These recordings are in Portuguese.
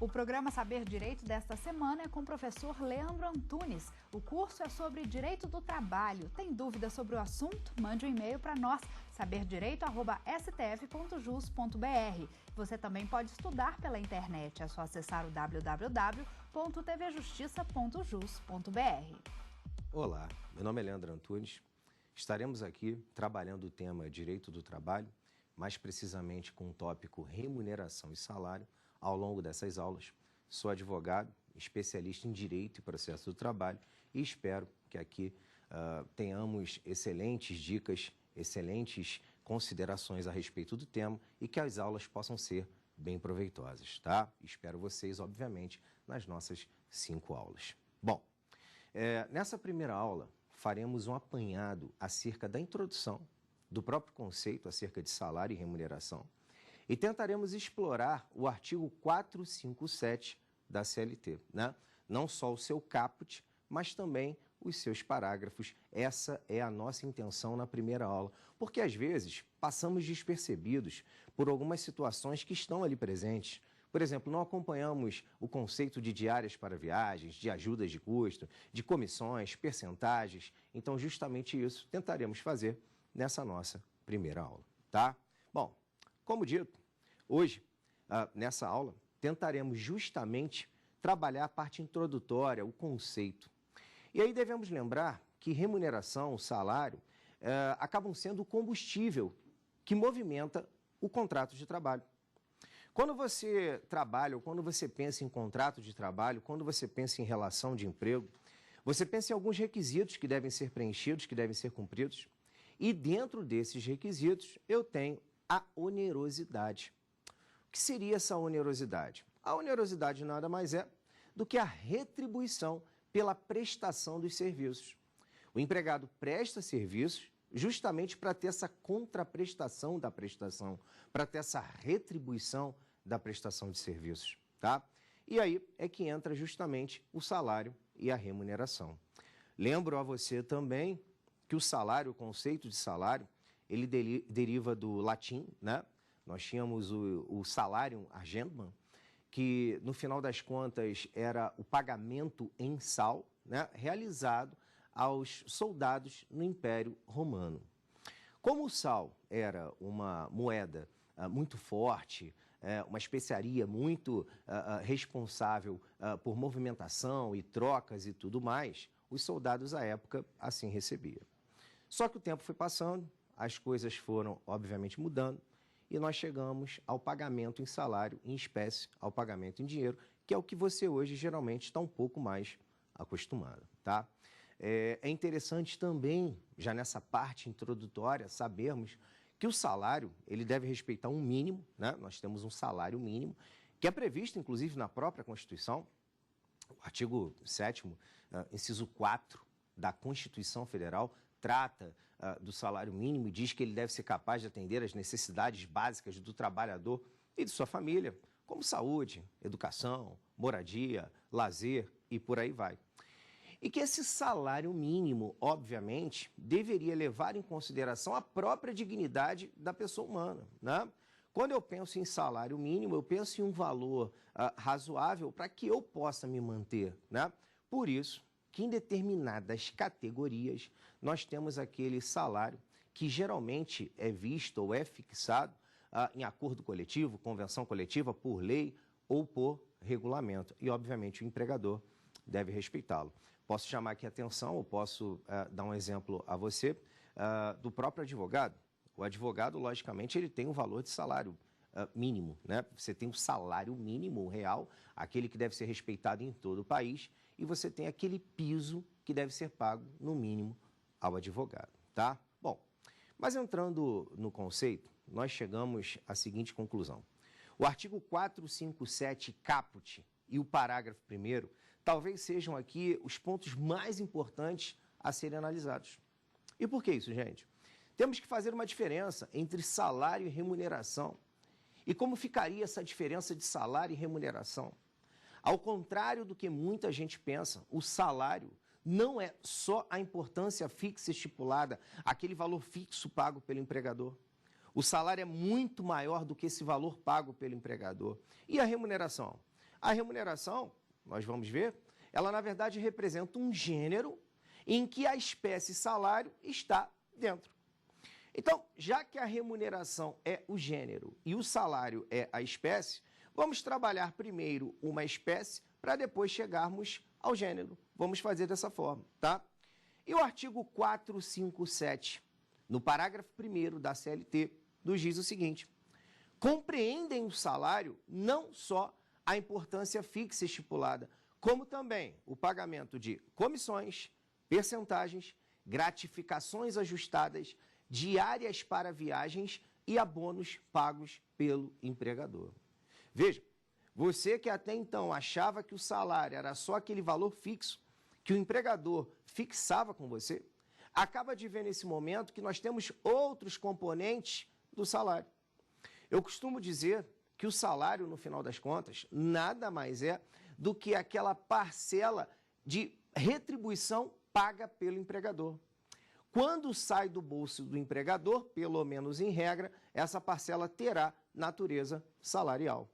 O programa Saber Direito desta semana é com o professor Leandro Antunes. O curso é sobre direito do trabalho. Tem dúvida sobre o assunto? Mande um e-mail para nós, saberdireito@stf.jus.br. Você também pode estudar pela internet. É só acessar o www.tvjustiça.jus.br. Olá, meu nome é Leandro Antunes. Estaremos aqui trabalhando o tema direito do trabalho, mais precisamente com o tópico remuneração e salário, ao longo dessas aulas. Sou advogado, especialista em direito e processo do trabalho e espero que aqui tenhamos excelentes dicas, excelentes considerações a respeito do tema e que as aulas possam ser bem proveitosas, tá? Espero vocês, obviamente, nas nossas 5 aulas. Bom, nessa primeira aula, faremos um apanhado acerca da introdução do próprio conceito acerca de salário e remuneração e tentaremos explorar o artigo 457 da CLT, né? Não só o seu caput, mas também os seus parágrafos. Essa é a nossa intenção na primeira aula, porque às vezes passamos despercebidos por algumas situações que estão ali presentes. Por exemplo, não acompanhamos o conceito de diárias para viagens, de ajudas de custo, de comissões, percentagens. Então, justamente isso tentaremos fazer nessa nossa primeira aula, tá? Bom, como dito, hoje, nessa aula, tentaremos justamente trabalhar a parte introdutória, o conceito. E aí devemos lembrar que remuneração, salário, acabam sendo o combustível que movimenta o contrato de trabalho. Quando você trabalha ou quando você pensa em contrato de trabalho, quando você pensa em relação de emprego, você pensa em alguns requisitos que devem ser preenchidos, que devem ser cumpridos. E dentro desses requisitos, eu tenho a onerosidade. O que seria essa onerosidade? A onerosidade nada mais é do que a retribuição pela prestação dos serviços. O empregado presta serviços justamente para ter essa contraprestação da prestação, para ter essa retribuição da prestação de serviços, tá? E aí é que entra justamente o salário e a remuneração. Lembro a você também que o salário, o conceito de salário, ele deriva do latim, né? Nós tínhamos o salarium argentum, que no final das contas era o pagamento em sal, né? Realizado aos soldados no Império Romano. Como o sal era uma moeda muito forte, uma especiaria muito responsável por movimentação e trocas e tudo mais, os soldados à época assim recebiam. Só que o tempo foi passando, as coisas foram obviamente mudando e nós chegamos ao pagamento em salário, em espécie, ao pagamento em dinheiro, que é o que você hoje geralmente está um pouco mais acostumado, tá? É interessante também, já nessa parte introdutória, sabermos que o salário, ele deve respeitar um mínimo, né? Nós temos um salário mínimo, que é previsto, inclusive, na própria Constituição, o artigo 7º, inciso 4 da Constituição Federal, trata do salário mínimo e diz que ele deve ser capaz de atender às necessidades básicas do trabalhador e de sua família, como saúde, educação, moradia, lazer e por aí vai. E que esse salário mínimo, obviamente, deveria levar em consideração a própria dignidade da pessoa humana, né? Quando eu penso em salário mínimo, eu penso em um valor razoável para que eu possa me manter, né? Por isso que em determinadas categorias nós temos aquele salário que geralmente é visto ou é fixado em acordo coletivo, convenção coletiva, por lei ou por regulamento. E, obviamente, o empregador deve respeitá-lo. Posso chamar aqui a atenção, ou posso dar um exemplo a você, do próprio advogado. O advogado, logicamente, ele tem um valor de salário mínimo, né? Você tem o salário mínimo real, aquele que deve ser respeitado em todo o país, e você tem aquele piso que deve ser pago, no mínimo, ao advogado, tá? Bom, mas entrando no conceito, nós chegamos à seguinte conclusão. O artigo 457 caput e o parágrafo 1º talvez sejam aqui os pontos mais importantes a serem analisados. E por que isso, gente? Temos que fazer uma diferença entre salário e remuneração. E como ficaria essa diferença de salário e remuneração? Ao contrário do que muita gente pensa, o salário não é só a importância fixa estipulada, aquele valor fixo pago pelo empregador. O salário é muito maior do que esse valor pago pelo empregador. E a remuneração? A remuneração, nós vamos ver, ela na verdade representa um gênero em que a espécie salário está dentro. Então, já que a remuneração é o gênero e o salário é a espécie, vamos trabalhar primeiro uma espécie para depois chegarmos ao gênero. Vamos fazer dessa forma, tá? E o artigo 457, no parágrafo 1º da CLT, nos diz o seguinte: compreendem o salário não só a importância fixa estipulada, como também o pagamento de comissões, percentagens, gratificações ajustadas, diárias para viagens e abonos pagos pelo empregador. Veja, você que até então achava que o salário era só aquele valor fixo que o empregador fixava com você, acaba de ver nesse momento que nós temos outros componentes do salário. Eu costumo dizer que o salário, no final das contas, nada mais é do que aquela parcela de retribuição paga pelo empregador. Quando sai do bolso do empregador, pelo menos em regra, essa parcela terá natureza salarial.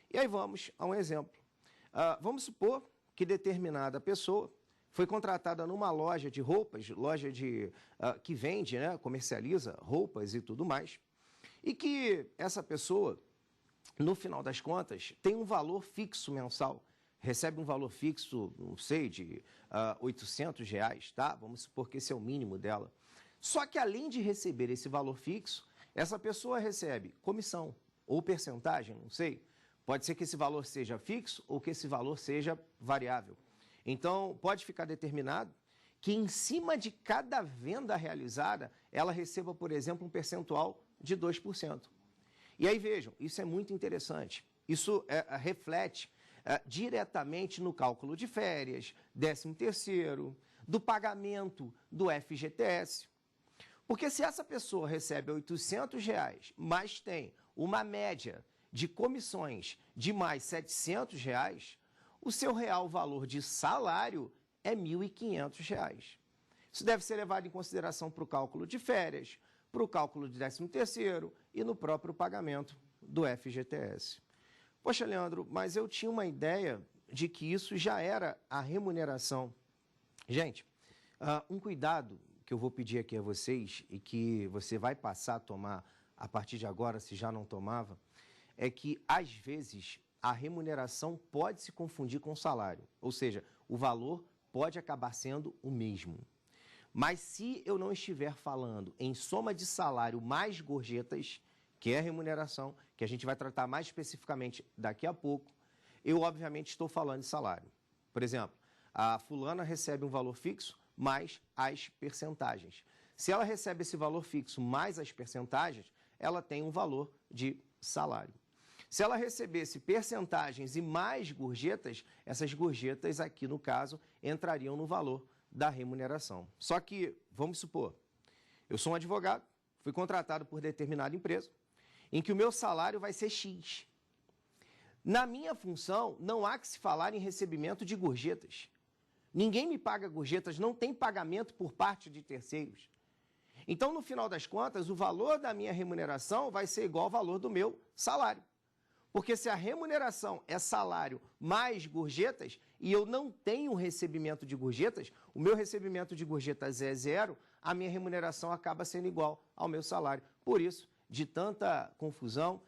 E aí vamos a um exemplo. Vamos supor que determinada pessoa foi contratada numa loja de roupas, que vende, né, comercializa roupas e tudo mais, e que essa pessoa, no final das contas, tem um valor fixo mensal, recebe um valor fixo, não sei, de R$800, tá? Vamos supor que esse é o mínimo dela. Só que além de receber esse valor fixo, essa pessoa recebe comissão ou percentagem, não sei. Pode ser que esse valor seja fixo ou que esse valor seja variável. Então, pode ficar determinado que em cima de cada venda realizada, ela receba, por exemplo, um percentual de 2%. E aí, vejam, isso é muito interessante. Isso reflete diretamente no cálculo de férias, 13º, do pagamento do FGTS. Porque se essa pessoa recebe R$800, mas tem uma média de comissões de mais R$700, o seu real valor de salário é R$1.500. Isso deve ser levado em consideração para o cálculo de férias, para o cálculo de 13º e no próprio pagamento do FGTS. Poxa, Leandro, mas eu tinha uma ideia de que isso já era a remuneração. Gente, um cuidado que eu vou pedir aqui a vocês e que você vai passar a tomar a partir de agora, se já não tomava, é que, às vezes, a remuneração pode se confundir com o salário. Ou seja, o valor pode acabar sendo o mesmo. Mas se eu não estiver falando em soma de salário mais gorjetas, que é a remuneração, que a gente vai tratar mais especificamente daqui a pouco, eu, obviamente, estou falando de salário. Por exemplo, a fulana recebe um valor fixo mais as percentagens. Se ela recebe esse valor fixo mais as percentagens, ela tem um valor de salário. Se ela recebesse percentagens e mais gorjetas, essas gorjetas aqui, no caso, entrariam no valor da remuneração. Só que, vamos supor, eu sou um advogado, fui contratado por determinada empresa, em que o meu salário vai ser X. Na minha função, não há que se falar em recebimento de gorjetas. Ninguém me paga gorjetas, não tem pagamento por parte de terceiros. Então, no final das contas, o valor da minha remuneração vai ser igual ao valor do meu salário. Porque se a remuneração é salário mais gorjetas e eu não tenho recebimento de gorjetas, o meu recebimento de gorjetas é zero, a minha remuneração acaba sendo igual ao meu salário. Por isso, de tanta confusão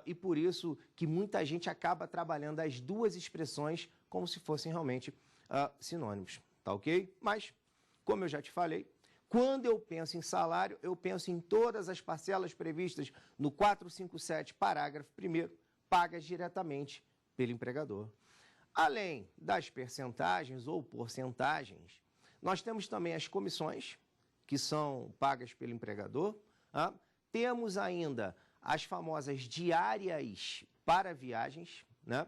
e por isso que muita gente acaba trabalhando as duas expressões como se fossem realmente sinônimos, tá ok? Mas, como eu já te falei, quando eu penso em salário, eu penso em todas as parcelas previstas no 457, parágrafo 1º, pagas diretamente pelo empregador. Além das percentagens ou porcentagens, nós temos também as comissões, que são pagas pelo empregador. Temos ainda as famosas diárias para viagens, né?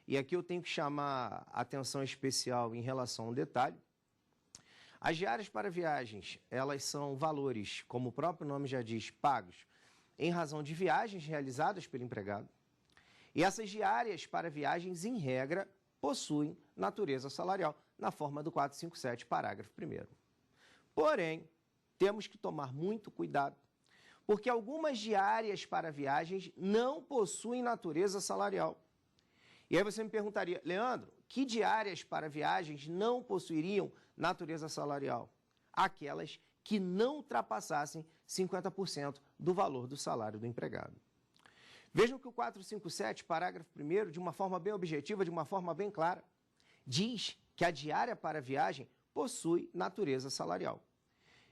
E aqui eu tenho que chamar atenção especial em relação a um detalhe. As diárias para viagens, elas são valores, como o próprio nome já diz, pagos em razão de viagens realizadas pelo empregado. E essas diárias para viagens, em regra, possuem natureza salarial, na forma do 457, parágrafo 1º. Porém, temos que tomar muito cuidado, porque algumas diárias para viagens não possuem natureza salarial. E aí você me perguntaria, Leandro, que diárias para viagens não possuiriam natureza salarial? Aquelas que não ultrapassassem 50% do valor do salário do empregado. Vejam que o 457, parágrafo 1º, de uma forma bem objetiva, de uma forma bem clara, diz que a diária para viagem possui natureza salarial.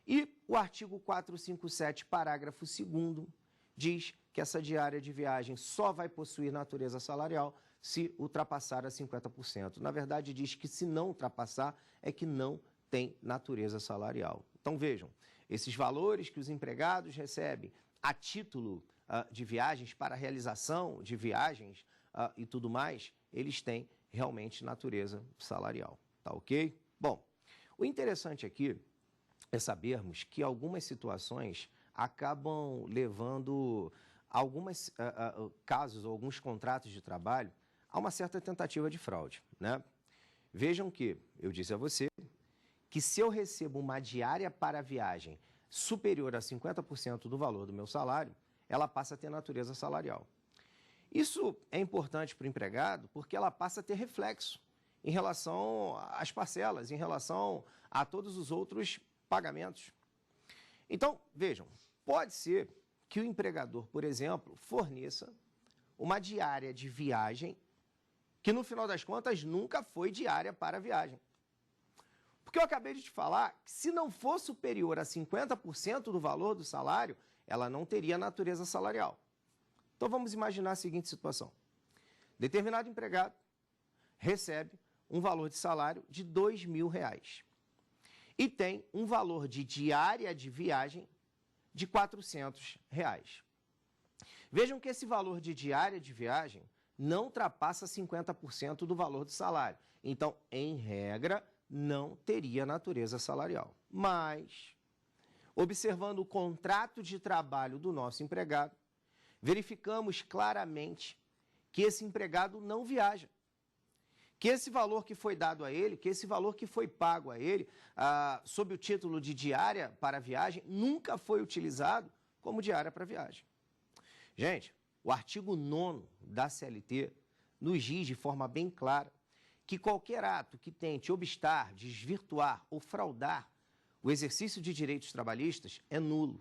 E o artigo 457, parágrafo 2º, diz que essa diária de viagem só vai possuir natureza salarial se ultrapassar a 50%. Na verdade, diz que se não ultrapassar, é que não tem natureza salarial. Então, vejam, esses valores que os empregados recebem a título de viagens, para a realização de viagens e tudo mais, eles têm realmente natureza salarial, tá ok? Bom, o interessante aqui é sabermos que algumas situações acabam levando alguns casos, alguns contratos de trabalho a uma certa tentativa de fraude, né? Vejam que eu disse a você que se eu recebo uma diária para viagem superior a 50% do valor do meu salário, ela passa a ter natureza salarial. Isso é importante para o empregado porque ela passa a ter reflexo em relação às parcelas, em relação a todos os outros pagamentos. Então, vejam, pode ser que o empregador, por exemplo, forneça uma diária de viagem que, no final das contas, nunca foi diária para viagem. Porque eu acabei de te falar que, se não for superior a 50% do valor do salário, ela não teria natureza salarial. Então, vamos imaginar a seguinte situação. Determinado empregado recebe um valor de salário de R$2.000 e tem um valor de diária de viagem de R$400. Vejam que esse valor de diária de viagem não ultrapassa 50% do valor do salário. Então, em regra, não teria natureza salarial. Mas, observando o contrato de trabalho do nosso empregado, verificamos claramente que esse empregado não viaja. Que esse valor que foi dado a ele, que esse valor que foi pago a ele, sob o título de diária para viagem, nunca foi utilizado como diária para viagem. Gente, o artigo 9º da CLT nos diz de forma bem clara que qualquer ato que tente obstar, desvirtuar ou fraudar o exercício de direitos trabalhistas é nulo.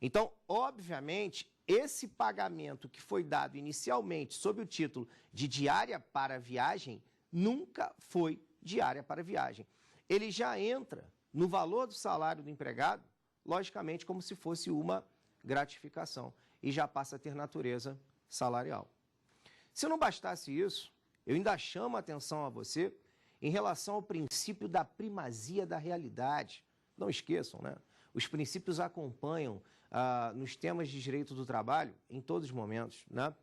Então, obviamente, esse pagamento que foi dado inicialmente sob o título de diária para viagem nunca foi diária para viagem. Ele já entra no valor do salário do empregado, logicamente, como se fosse uma gratificação, e já passa a ter natureza salarial. Se não bastasse isso, eu ainda chamo a atenção a você em relação ao princípio da primazia da realidade. Não esqueçam, né? Os princípios acompanham nos temas de direito do trabalho em todos os momentos, né?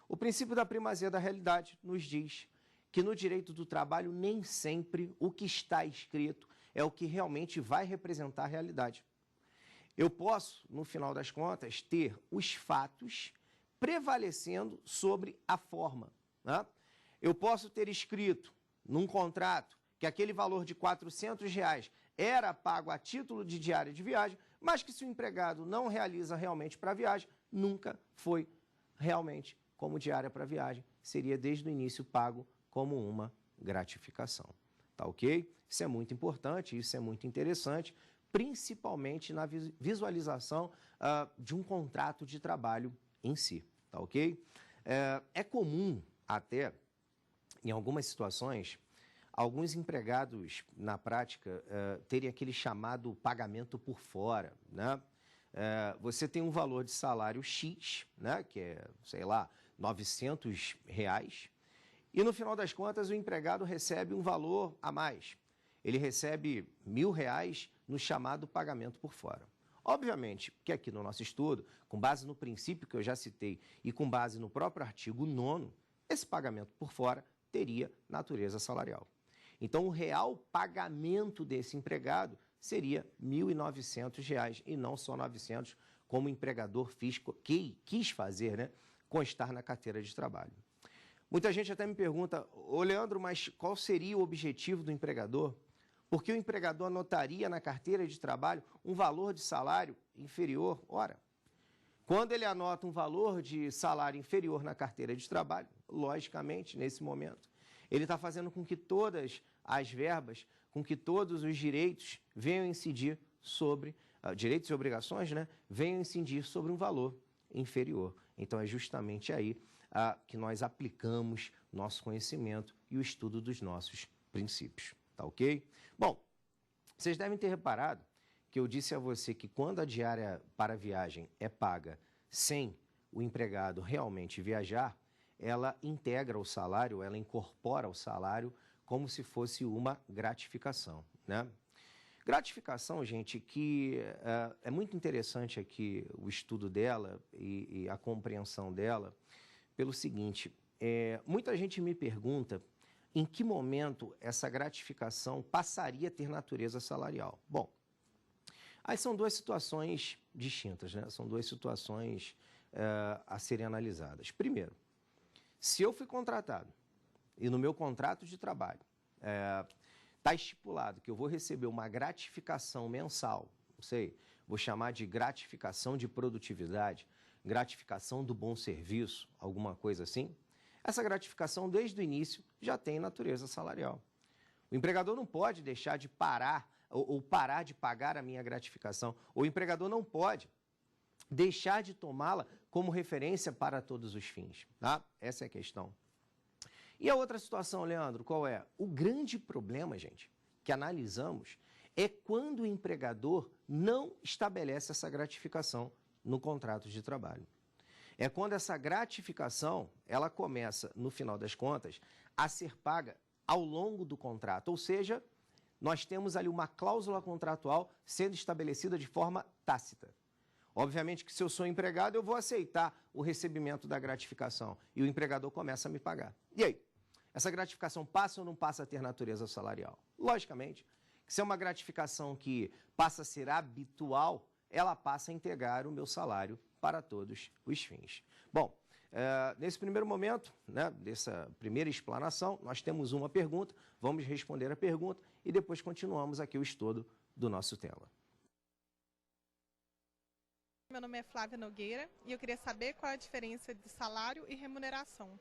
O princípio da primazia da realidade nos diz que no direito do trabalho nem sempre o que está escrito é o que realmente vai representar a realidade. Eu posso, no final das contas, ter os fatos prevalecendo sobre a forma, né? Eu posso ter escrito num contrato que aquele valor de R$400 era pago a título de diária de viagem, mas que se o empregado não realiza realmente para a viagem, nunca foi realmente como diária para a viagem, seria desde o início pago como uma gratificação. Tá ok? Isso é muito importante, isso é muito interessante, principalmente na visualização de um contrato de trabalho em si. Tá ok? É comum até, em algumas situações, alguns empregados, na prática, terem aquele chamado pagamento por fora, né? Você tem um valor de salário X, né? Que é, sei lá, R$900, e no final das contas o empregado recebe um valor a mais. Ele recebe R$1.000 no chamado pagamento por fora. Obviamente que aqui no nosso estudo, com base no princípio que eu já citei e com base no próprio artigo 9º, esse pagamento por fora teria natureza salarial. Então, o real pagamento desse empregado seria R$1.900 e não só 900, como o empregador quis fazer, né, constar na carteira de trabalho. Muita gente até me pergunta, ô Leandro, mas qual seria o objetivo do empregador? Por que o empregador anotaria na carteira de trabalho um valor de salário inferior? Ora, Quando ele anota um valor de salário inferior na carteira de trabalho, logicamente, nesse momento, ele está fazendo com que todas as verbas, com que todos os direitos venham incidir sobre, direitos e obrigações, né, venham incidir sobre um valor inferior. Então, é justamente aí que nós aplicamos nosso conhecimento e o estudo dos nossos princípios, tá ok? Bom, vocês devem ter reparado que eu disse a você que quando a diária para a viagem é paga sem o empregado realmente viajar, ela integra o salário, ela incorpora o salário como se fosse uma gratificação, né? Gratificação, gente, que é muito interessante aqui o estudo dela e a compreensão dela, pelo seguinte, muita gente me pergunta em que momento essa gratificação passaria a ter natureza salarial. Bom, aí são duas situações distintas, né? São duas situações a serem analisadas. Primeiro, se eu fui contratado e no meu contrato de trabalho está estipulado que eu vou receber uma gratificação mensal, não sei, vou chamar de gratificação de produtividade, gratificação do bom serviço, alguma coisa assim, essa gratificação desde o início já tem natureza salarial. O empregador não pode deixar de parar ou parar de pagar a minha gratificação. O empregador não pode deixar de tomá-la como referência para todos os fins, tá? Essa é a questão. E a outra situação, Leandro, qual é? O grande problema, gente, que analisamos é quando o empregador não estabelece essa gratificação no contrato de trabalho. É quando essa gratificação, ela começa, no final das contas, a ser paga ao longo do contrato, ou seja, nós temos ali uma cláusula contratual sendo estabelecida de forma tácita. Obviamente que se eu sou empregado, eu vou aceitar o recebimento da gratificação e o empregador começa a me pagar. E aí? Essa gratificação passa ou não passa a ter natureza salarial? Logicamente, se é uma gratificação que passa a ser habitual, ela passa a integrar o meu salário para todos os fins. Bom, nesse primeiro momento, né, dessa primeira explanação, nós temos uma pergunta, vamos responder a pergunta e depois continuamos aqui o estudo do nosso tema. Meu nome é Flávia Nogueira e eu queria saber qual é a diferença de salário e remuneração.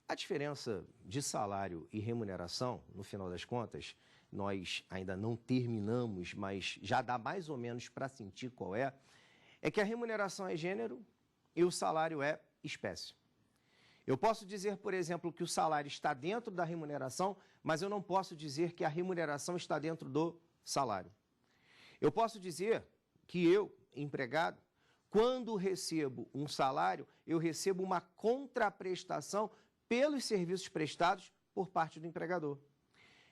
A diferença de salário e remuneração, no final das contas, nós ainda não terminamos, mas já dá mais ou menos para sentir qual é que a remuneração é gênero e o salário é espécie. Eu posso dizer, por exemplo, que o salário está dentro da remuneração, mas eu não posso dizer que a remuneração está dentro do salário. Eu posso dizer que eu, empregado, quando recebo um salário, eu recebo uma contraprestação pelos serviços prestados por parte do empregador.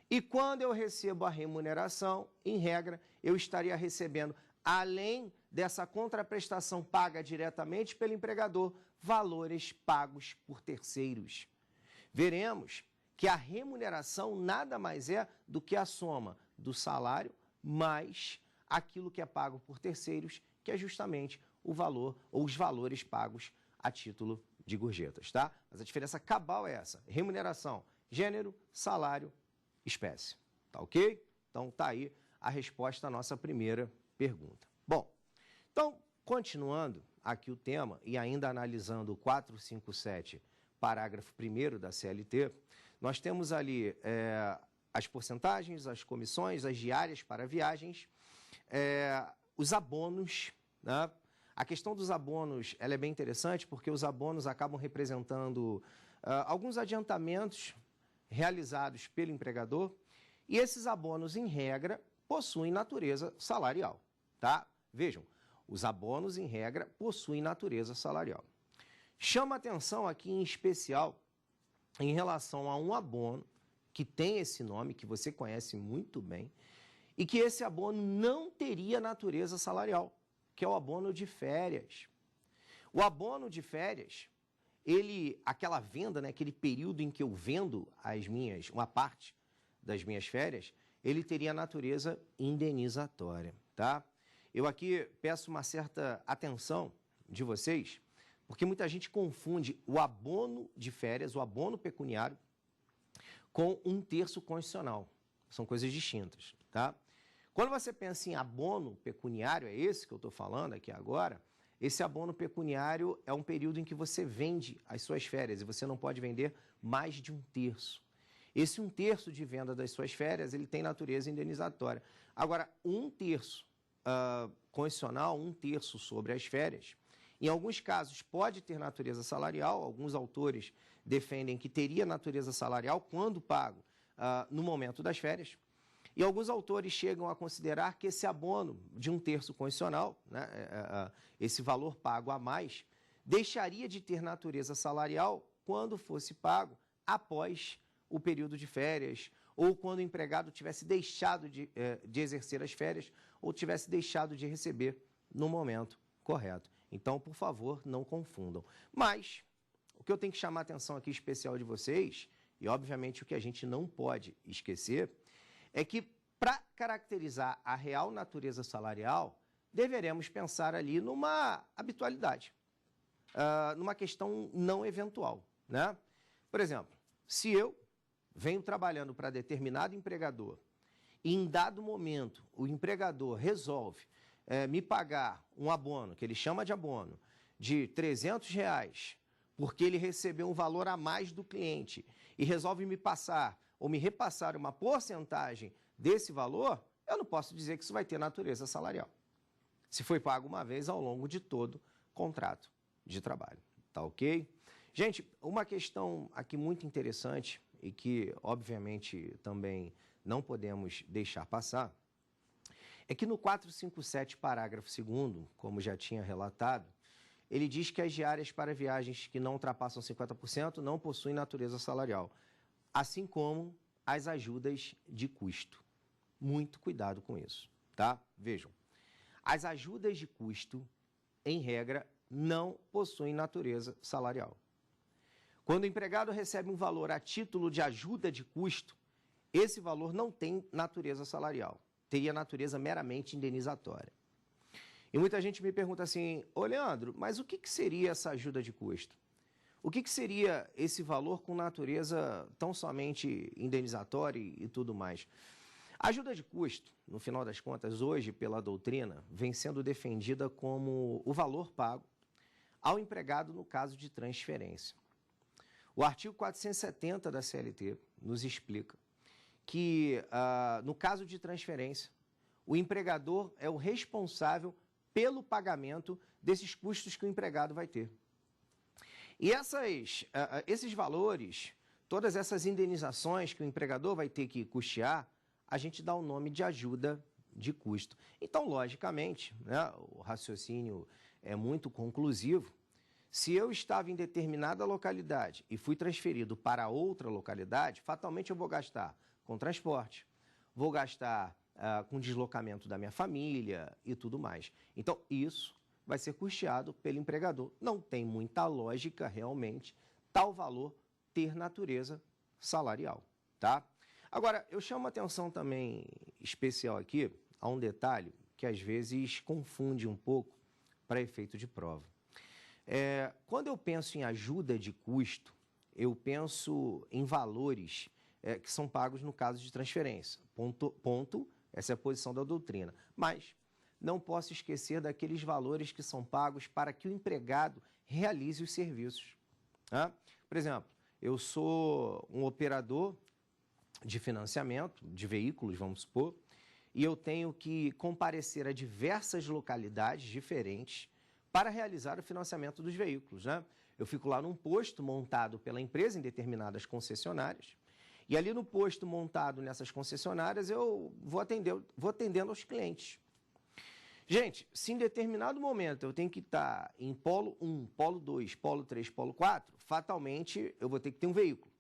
E quando eu recebo a remuneração, em regra, eu estaria recebendo, além dessa contraprestação paga diretamente pelo empregador, valores pagos por terceiros. Veremos que a remuneração nada mais é do que a soma do salário mais aquilo que é pago por terceiros, que é justamente o valor ou os valores pagos a título de gorjetas, tá? Mas a diferença cabal é essa: remuneração, gênero, salário, espécie, tá ok? Então tá aí a resposta à nossa primeira pergunta. Bom, então, continuando aqui o tema e ainda analisando o 457, parágrafo 1º da CLT, nós temos ali as porcentagens, as comissões, as diárias para viagens, os abonos, né? A questão dos abonos ela é bem interessante porque os abonos acabam representando alguns adiantamentos realizados pelo empregador e esses abonos, em regra, possuem natureza salarial, tá? Vejam, os abonos, em regra, possuem natureza salarial. Chama atenção aqui em especial em relação a um abono que tem esse nome, que você conhece muito bem, e que esse abono não teria natureza salarial, que é o abono de férias. O abono de férias, aquela venda, né, aquele período em que eu vendo uma parte das minhas férias, ele teria natureza indenizatória, tá? Eu aqui peço uma certa atenção de vocês, porque muita gente confunde o abono de férias, o abono pecuniário, com um terço constitucional. São coisas distintas, tá? Quando você pensa em abono pecuniário, é esse que eu estou falando aqui agora, esse abono pecuniário é um período em que você vende as suas férias e você não pode vender mais de 1/3. Esse 1/3 de venda das suas férias, ele tem natureza indenizatória. Agora, 1/3 condicional, 1/3 sobre as férias, em alguns casos pode ter natureza salarial, alguns autores defendem que teria natureza salarial quando pago no momento das férias, e alguns autores chegam a considerar que esse abono de 1/3 condicional, né, esse valor pago a mais, deixaria de ter natureza salarial quando fosse pago após o período de férias, ou quando o empregado tivesse deixado de exercer as férias, ou tivesse deixado de receber no momento correto. Então, por favor, não confundam. Mas, o que eu tenho que chamar a atenção aqui especial de vocês, e obviamente o que a gente não pode esquecer, é que para caracterizar a real natureza salarial, deveremos pensar ali numa habitualidade, numa questão não eventual, né? Por exemplo, se eu venho trabalhando para determinado empregador e em dado momento o empregador resolve me pagar um abono, que ele chama de abono, de R$300, porque ele recebeu um valor a mais do cliente e resolve me passar ou me repassar uma porcentagem desse valor, eu não posso dizer que isso vai ter natureza salarial, se foi pago uma vez ao longo de todo o contrato de trabalho. Tá ok? Gente, uma questão aqui muito interessante e que, obviamente, também não podemos deixar passar, é que no 457, parágrafo 2º, como já tinha relatado, ele diz que as diárias para viagens que não ultrapassam 50% não possuem natureza salarial, assim como as ajudas de custo. Muito cuidado com isso, tá? Vejam, as ajudas de custo, em regra, não possuem natureza salarial. Quando o empregado recebe um valor a título de ajuda de custo, esse valor não tem natureza salarial, teria natureza meramente indenizatória. E muita gente me pergunta assim, ô Leandro, mas o que seria essa ajuda de custo? O que seria esse valor com natureza tão somente indenizatória e tudo mais? A ajuda de custo, no final das contas, hoje, pela doutrina, vem sendo defendida como o valor pago ao empregado no caso de transferência. O artigo 470 da CLT nos explica que, no caso de transferência, o empregador é o responsável pelo pagamento desses custos que o empregado vai ter. E esses valores, todas essas indenizações que o empregador vai ter que custear, a gente dá o nome de ajuda de custo. Então, logicamente, né, o raciocínio é muito conclusivo. Se eu estava em determinada localidade e fui transferido para outra localidade, fatalmente eu vou gastar com transporte, vou gastar com deslocamento da minha família e tudo mais. Então, isso vai ser custeado pelo empregador. Não tem muita lógica, realmente, tal valor ter natureza salarial, tá? Agora, eu chamo a atenção também especial aqui a um detalhe que às vezes confunde um pouco para efeito de prova. Quando eu penso em ajuda de custo, eu penso em valores que são pagos no caso de transferência. Ponto, essa é a posição da doutrina. Mas não posso esquecer daqueles valores que são pagos para que o empregado realize os serviços. Tá? Por exemplo, eu sou um operador de financiamento de veículos, vamos supor, e eu tenho que comparecer a diversas localidades diferentes para realizar o financiamento dos veículos, né? Eu fico lá num posto montado pela empresa em determinadas concessionárias, e ali no posto montado nessas concessionárias eu vou atendendo aos clientes. Gente, se em determinado momento eu tenho que estar em polo 1, polo 2, polo 3, polo 4, fatalmente eu vou ter que ter um veículo.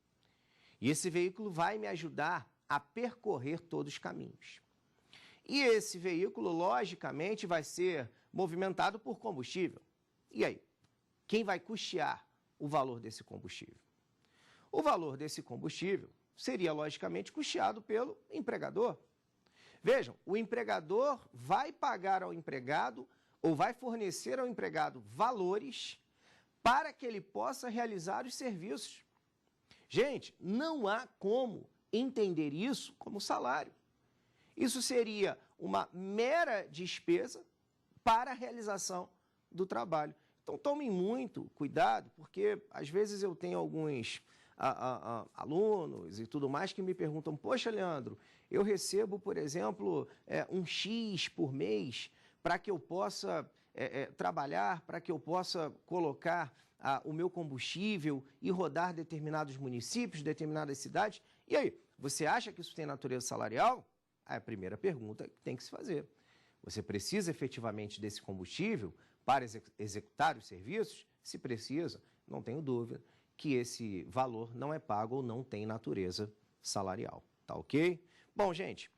E esse veículo vai me ajudar a percorrer todos os caminhos. E esse veículo, logicamente, vai ser movimentado por combustível. E aí? Quem vai custear o valor desse combustível? O valor desse combustível seria, logicamente, custeado pelo empregador. Vejam, o empregador vai pagar ao empregado ou vai fornecer ao empregado valores para que ele possa realizar os serviços. Gente, não há como entender isso como salário. Isso seria uma mera despesa para a realização do trabalho. Então, tomem muito cuidado, porque às vezes eu tenho alguns alunos e tudo mais que me perguntam, poxa, Leandro, eu recebo, por exemplo, um X por mês para que eu possa trabalhar, para que eu possa colocar o meu combustível e rodar determinados municípios, determinadas cidades. E aí, você acha que isso tem natureza salarial? É a primeira pergunta que tem que se fazer. Você precisa efetivamente desse combustível para executar os serviços? Se precisa, não tenho dúvida que esse valor não é pago ou não tem natureza salarial. Tá ok? Bom, gente,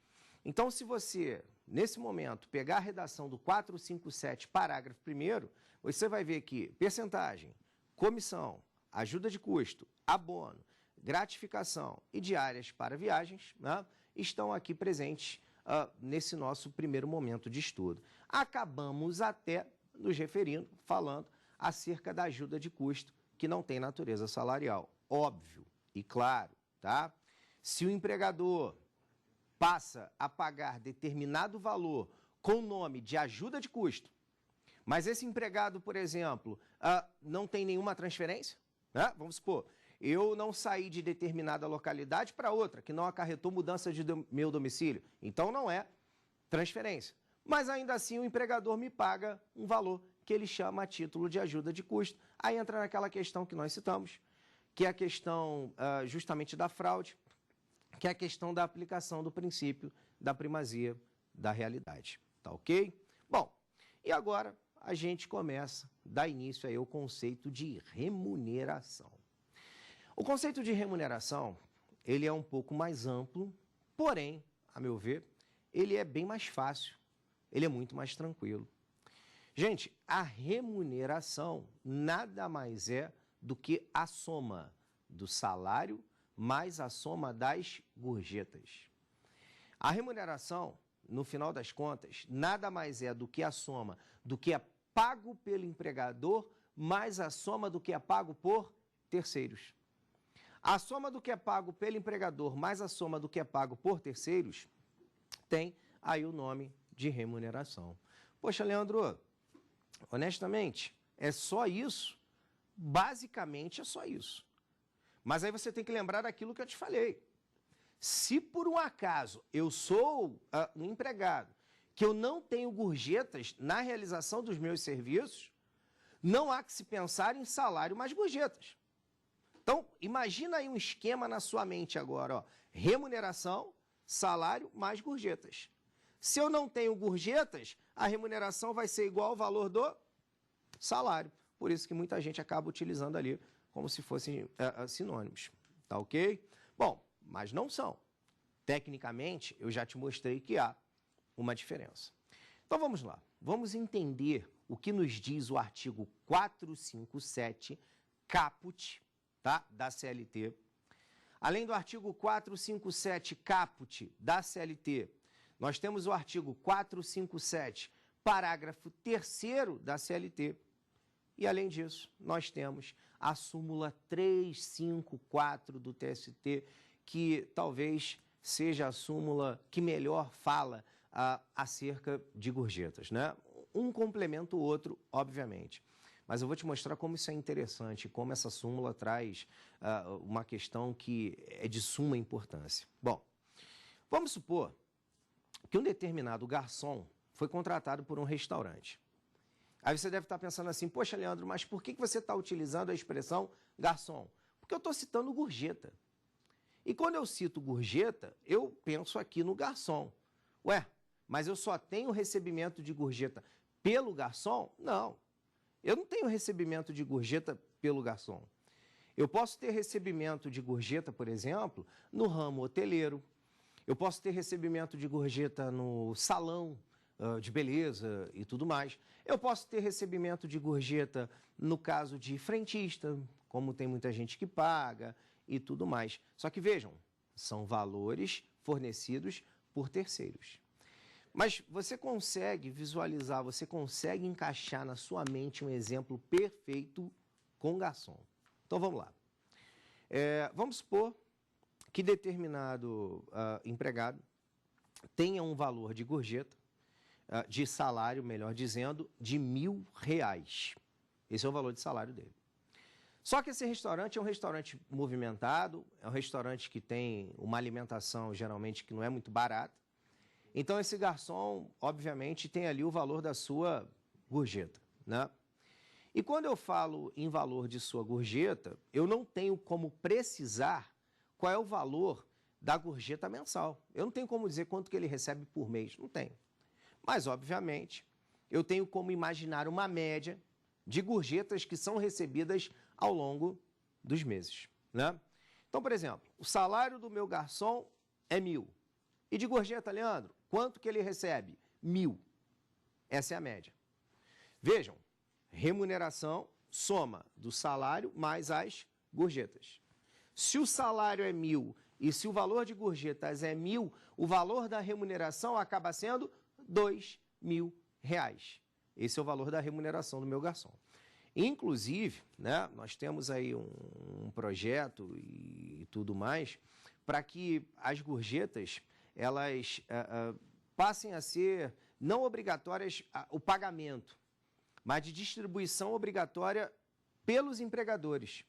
então se você, nesse momento, pegar a redação do 457, parágrafo 1º, você vai ver que percentagem, comissão, ajuda de custo, abono, gratificação e diárias para viagens, né, estão aqui presentes nesse nosso primeiro momento de estudo. Acabamos até nos referindo, falando acerca da ajuda de custo, que não tem natureza salarial. Óbvio e claro, tá? Se o empregador passa a pagar determinado valor com o nome de ajuda de custo, mas esse empregado, por exemplo, não tem nenhuma transferência, né? Vamos supor, eu não saí de determinada localidade para outra, que não acarretou mudança de meu domicílio, então não é transferência. Mas ainda assim o empregador me paga um valor que ele chama a título de ajuda de custo. Aí entra naquela questão que nós citamos, que é a questão justamente da fraude, que é a questão da aplicação do princípio da primazia da realidade. Tá ok? Bom, e agora a gente começa, dá início aí ao conceito de remuneração. O conceito de remuneração, ele é um pouco mais amplo, porém, a meu ver, ele é bem mais fácil, ele é muito mais tranquilo. Gente, a remuneração nada mais é do que a soma do salário mais a soma das gorjetas. A remuneração, no final das contas, nada mais é do que a soma do que é pago pelo empregador mais a soma do que é pago por terceiros. A soma do que é pago pelo empregador mais a soma do que é pago por terceiros tem aí o nome de remuneração. Poxa, Leandro, honestamente, é só isso? Basicamente é só isso. Mas aí você tem que lembrar daquilo que eu te falei. Se por um acaso eu sou um empregado que eu não tenho gorjetas na realização dos meus serviços, não há que se pensar em salário mais gorjetas. Então, imagina aí um esquema na sua mente agora, ó, remuneração, salário mais gorjetas. Se eu não tenho gorjetas, a remuneração vai ser igual ao valor do salário. Por isso que muita gente acaba utilizando ali como se fossem sinônimos. Tá ok? Bom, mas não são. Tecnicamente, eu já te mostrei que há uma diferença. Então vamos lá. Vamos entender o que nos diz o artigo 457, caput, tá? Da CLT. Além do artigo 457, caput da CLT, nós temos o artigo 457, parágrafo 3º da CLT. E, além disso, nós temos a súmula 354 do TST, que talvez seja a súmula que melhor fala acerca de gorjetas, né? Um complementa o outro, obviamente. Mas eu vou te mostrar como isso é interessante, como essa súmula traz uma questão que é de suma importância. Bom, vamos supor que um determinado garçom foi contratado por um restaurante. Aí você deve estar pensando assim, poxa, Leandro, mas por que você está utilizando a expressão garçom? Porque eu estou citando gorjeta. E quando eu cito gorjeta, eu penso aqui no garçom. Ué, mas eu só tenho recebimento de gorjeta pelo garçom? Não. Eu não tenho recebimento de gorjeta pelo garçom. Eu posso ter recebimento de gorjeta, por exemplo, no ramo hoteleiro. Eu posso ter recebimento de gorjeta no salão de beleza e tudo mais. Eu posso ter recebimento de gorjeta no caso de frentista, como tem muita gente que paga e tudo mais. Só que vejam, são valores fornecidos por terceiros. Mas você consegue visualizar, você consegue encaixar na sua mente um exemplo perfeito com garçom. Então vamos lá. Vamos supor que determinado empregado tenha um valor de gorjeta de salário, melhor dizendo, de R$1.000. Esse é o valor de salário dele. Só que esse restaurante é um restaurante movimentado, é um restaurante que tem uma alimentação geralmente que não é muito barata. Então esse garçom, obviamente, tem ali o valor da sua gorjeta, né? E quando eu falo em valor de sua gorjeta, eu não tenho como precisar qual é o valor da gorjeta mensal. Eu não tenho como dizer quanto que ele recebe por mês, não tenho. Mas, obviamente, eu tenho como imaginar uma média de gorjetas que são recebidas ao longo dos meses, né? Então, por exemplo, o salário do meu garçom é 1.000. E de gorjeta, Leandro, quanto que ele recebe? 1.000. Essa é a média. Vejam, remuneração soma do salário mais as gorjetas. Se o salário é 1.000 e se o valor de gorjetas é 1.000, o valor da remuneração acaba sendo R$2.000. Esse é o valor da remuneração do meu garçom. Inclusive, né, nós temos aí um projeto e tudo mais para que as gorjetas elas passem a ser não obrigatórias o pagamento, mas de distribuição obrigatória pelos empregadores,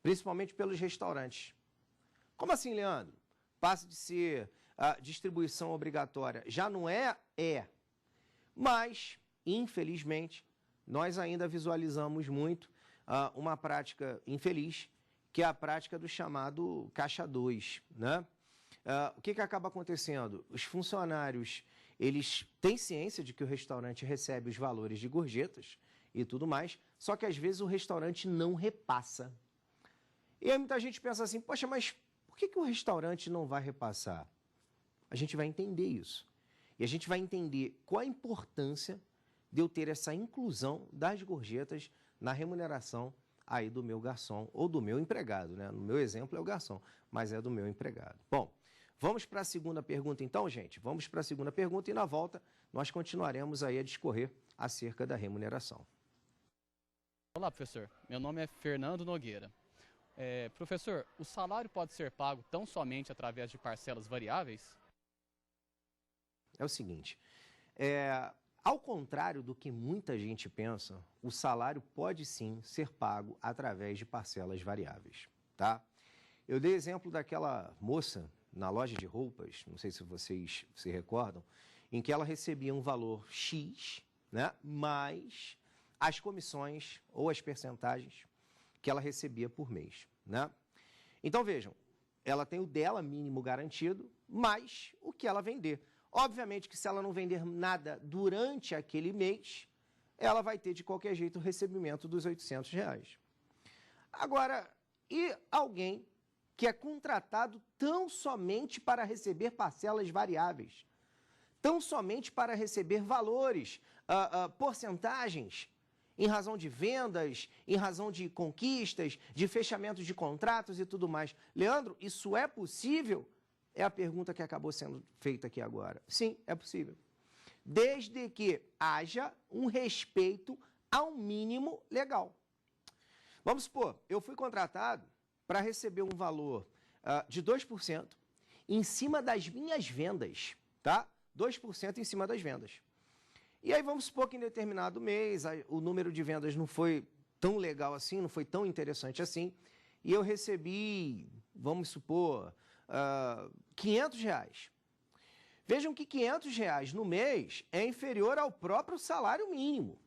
principalmente pelos restaurantes. Como assim, Leandro? Passa de ser distribuição obrigatória. Já não é? É. Mas, infelizmente, nós ainda visualizamos muito uma prática infeliz, que é a prática do chamado caixa 2, né? O que acaba acontecendo? Os funcionários, eles têm ciência de que o restaurante recebe os valores de gorjetas e tudo mais, só que às vezes o restaurante não repassa. E aí muita gente pensa assim, poxa, mas por que o restaurante não vai repassar? A gente vai entender isso. E a gente vai entender qual a importância de eu ter essa inclusão das gorjetas na remuneração aí do meu garçom ou do meu empregado, né? No meu exemplo é o garçom, mas é do meu empregado. Bom, vamos para a segunda pergunta então, gente? Vamos para a segunda pergunta e na volta nós continuaremos aí a discorrer acerca da remuneração. Olá, professor. Meu nome é Fernando Nogueira. Professor, o salário pode ser pago tão somente através de parcelas variáveis? É o seguinte, ao contrário do que muita gente pensa, o salário pode sim ser pago através de parcelas variáveis, tá? Eu dei exemplo daquela moça na loja de roupas, não sei se vocês se recordam, em que ela recebia um valor X, né, mais as comissões ou as percentagens que ela recebia por mês, né? Então vejam, ela tem o dela mínimo garantido, mais o que ela vender. Obviamente que se ela não vender nada durante aquele mês, ela vai ter de qualquer jeito o recebimento dos R$800. Agora, e alguém que é contratado tão somente para receber parcelas variáveis, tão somente para receber valores, porcentagens, em razão de vendas, em razão de conquistas, de fechamento de contratos e tudo mais. Leandro, isso é possível? É a pergunta que acabou sendo feita aqui agora. Sim, é possível. Desde que haja um respeito ao mínimo legal. Vamos supor, eu fui contratado para receber um valor de 2% em cima das minhas vendas, tá? 2% em cima das vendas. E aí vamos supor que em determinado mês o número de vendas não foi tão legal assim, não foi tão interessante assim, e eu recebi, vamos supor, R$500. Vejam que R$500 no mês é inferior ao próprio salário mínimo.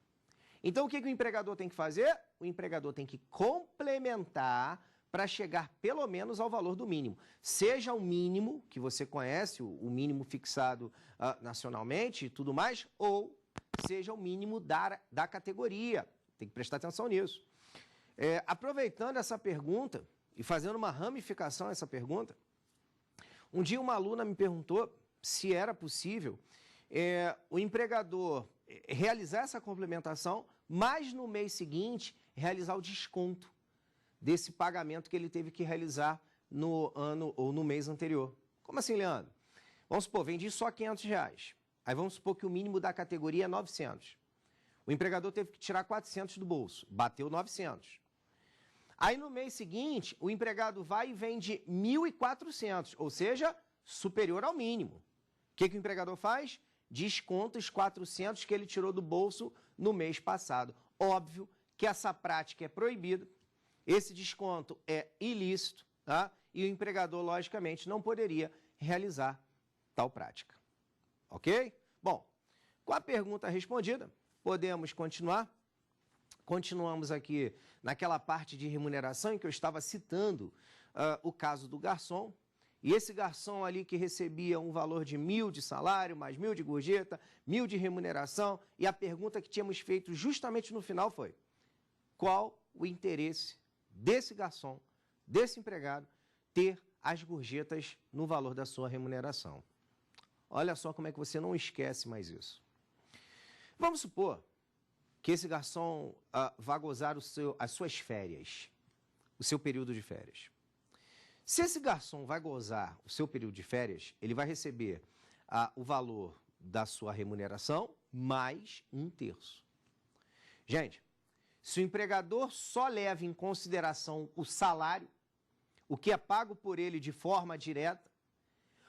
Então, o que o empregador tem que fazer? O empregador tem que complementar para chegar pelo menos ao valor do mínimo. Seja o mínimo, que você conhece, o mínimo fixado nacionalmente e tudo mais, ou seja o mínimo da categoria. Tem que prestar atenção nisso. Aproveitando essa pergunta e fazendo uma ramificação dessa pergunta, um dia uma aluna me perguntou se era possível o empregador realizar essa complementação, mas no mês seguinte realizar o desconto desse pagamento que ele teve que realizar no ano ou no mês anterior. Como assim, Leandro? Vamos supor, vendi só R$500. Aí vamos supor que o mínimo da categoria é 900. O empregador teve que tirar 400 do bolso, bateu 900. Aí no mês seguinte, o empregado vai e vende 1.400, ou seja, superior ao mínimo. O que o empregador faz? desconta os 400 que ele tirou do bolso no mês passado. Óbvio que essa prática é proibida, esse desconto é ilícito, tá? E o empregador, logicamente, não poderia realizar tal prática. Ok? Bom, com a pergunta respondida, podemos continuar. Continuamos aqui naquela parte de remuneração em que eu estava citando o caso do garçom. E esse garçom ali que recebia um valor de 1.000 de salário, mais 1.000 de gorjeta, 1.000 de remuneração. E a pergunta que tínhamos feito justamente no final foi: qual o interesse desse garçom, desse empregado, ter as gorjetas no valor da sua remuneração? Olha só como é que você não esquece mais isso. Vamos supor que esse garçom vá gozar as suas férias, o seu período de férias. Se esse garçom vai gozar o seu período de férias, ele vai receber o valor da sua remuneração mais 1/3. Gente, se o empregador só leva em consideração o salário, o que é pago por ele de forma direta,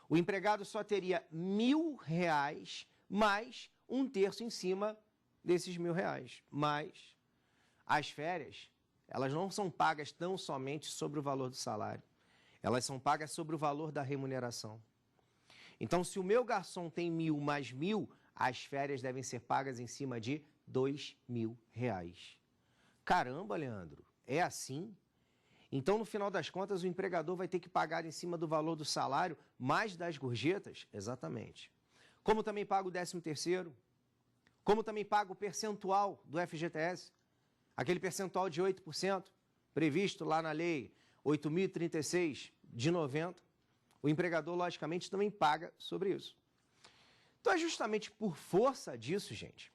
o empregado só teria R$ 1.000 mais 1/3 em cima desses R$ 1.000. Mas as férias, elas não são pagas tão somente sobre o valor do salário. Elas são pagas sobre o valor da remuneração. Então, se o meu garçom tem 1.000 mais 1.000, as férias devem ser pagas em cima de R$ 2.000. Caramba, Leandro, é assim? Então, no final das contas, o empregador vai ter que pagar em cima do valor do salário mais das gorjetas? Exatamente. Como também paga o 13º, como também paga o percentual do FGTS, aquele percentual de 8%, previsto lá na lei 8.036 de 90, o empregador, logicamente, também paga sobre isso. Então, é justamente por força disso, gente,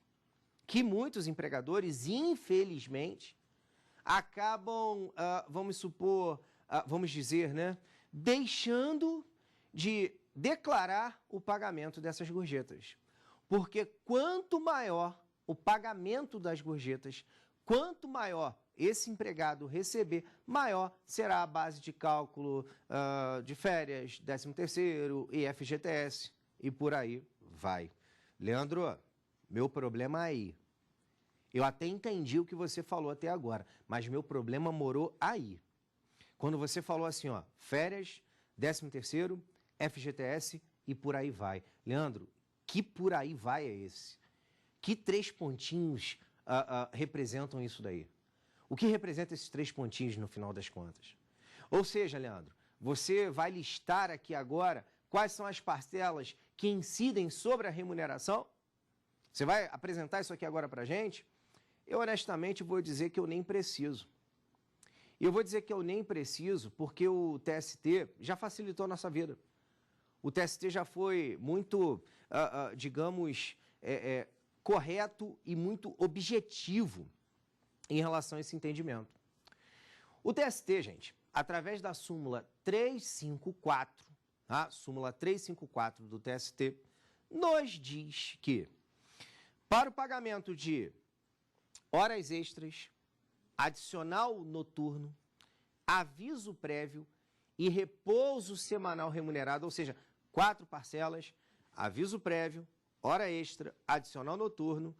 que muitos empregadores, infelizmente, acabam, vamos dizer, né, deixando de declarar o pagamento dessas gorjetas. Porque quanto maior o pagamento das gorjetas, quanto maior esse empregado receber, maior será a base de cálculo de férias, 13º e FGTS e por aí vai. Leandro, meu problema é aí. Eu até entendi o que você falou até agora, mas meu problema morou aí. Quando você falou assim, ó, férias, 13º, FGTS e por aí vai. Leandro, que por aí vai é esse? Que 3 pontinhos representam isso daí? O que representa esses 3 pontinhos no final das contas? Ou seja, Leandro, você vai listar aqui agora quais são as parcelas que incidem sobre a remuneração? Você vai apresentar isso aqui agora para a gente? Eu, honestamente, vou dizer que eu nem preciso. E eu vou dizer que eu nem preciso porque o TST já facilitou a nossa vida. O TST já foi muito, digamos, correto e muito objetivo em relação a esse entendimento. O TST, gente, através da súmula 354, a súmula 354 do TST, nos diz que para o pagamento de horas extras, adicional noturno, aviso prévio e repouso semanal remunerado, ou seja, 4 parcelas, aviso prévio, hora extra, adicional noturno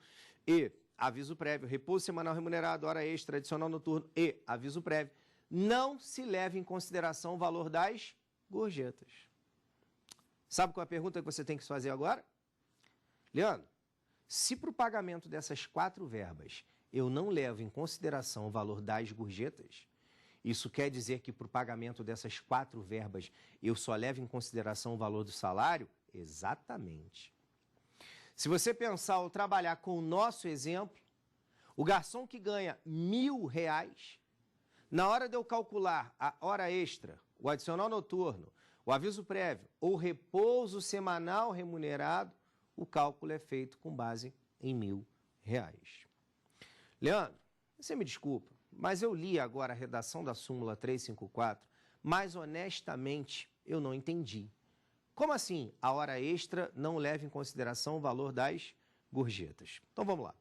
e aviso prévio, repouso semanal remunerado, hora extra, adicional noturno e aviso prévio, não se leva em consideração o valor das gorjetas. Sabe qual é a pergunta que você tem que fazer agora? Leandro, se para o pagamento dessas 4 verbas eu não levo em consideração o valor das gorjetas, isso quer dizer que para o pagamento dessas 4 verbas eu só levo em consideração o valor do salário? Exatamente. Se você pensar ou trabalhar com o nosso exemplo, o garçom que ganha R$ 1.000, na hora de eu calcular a hora extra, o adicional noturno, o aviso prévio ou repouso semanal remunerado, o cálculo é feito com base em R$ 1.000. Leandro, você me desculpa, mas eu li agora a redação da súmula 354, mas honestamente eu não entendi. Como assim a hora extra não leva em consideração o valor das gorjetas? Então vamos lá.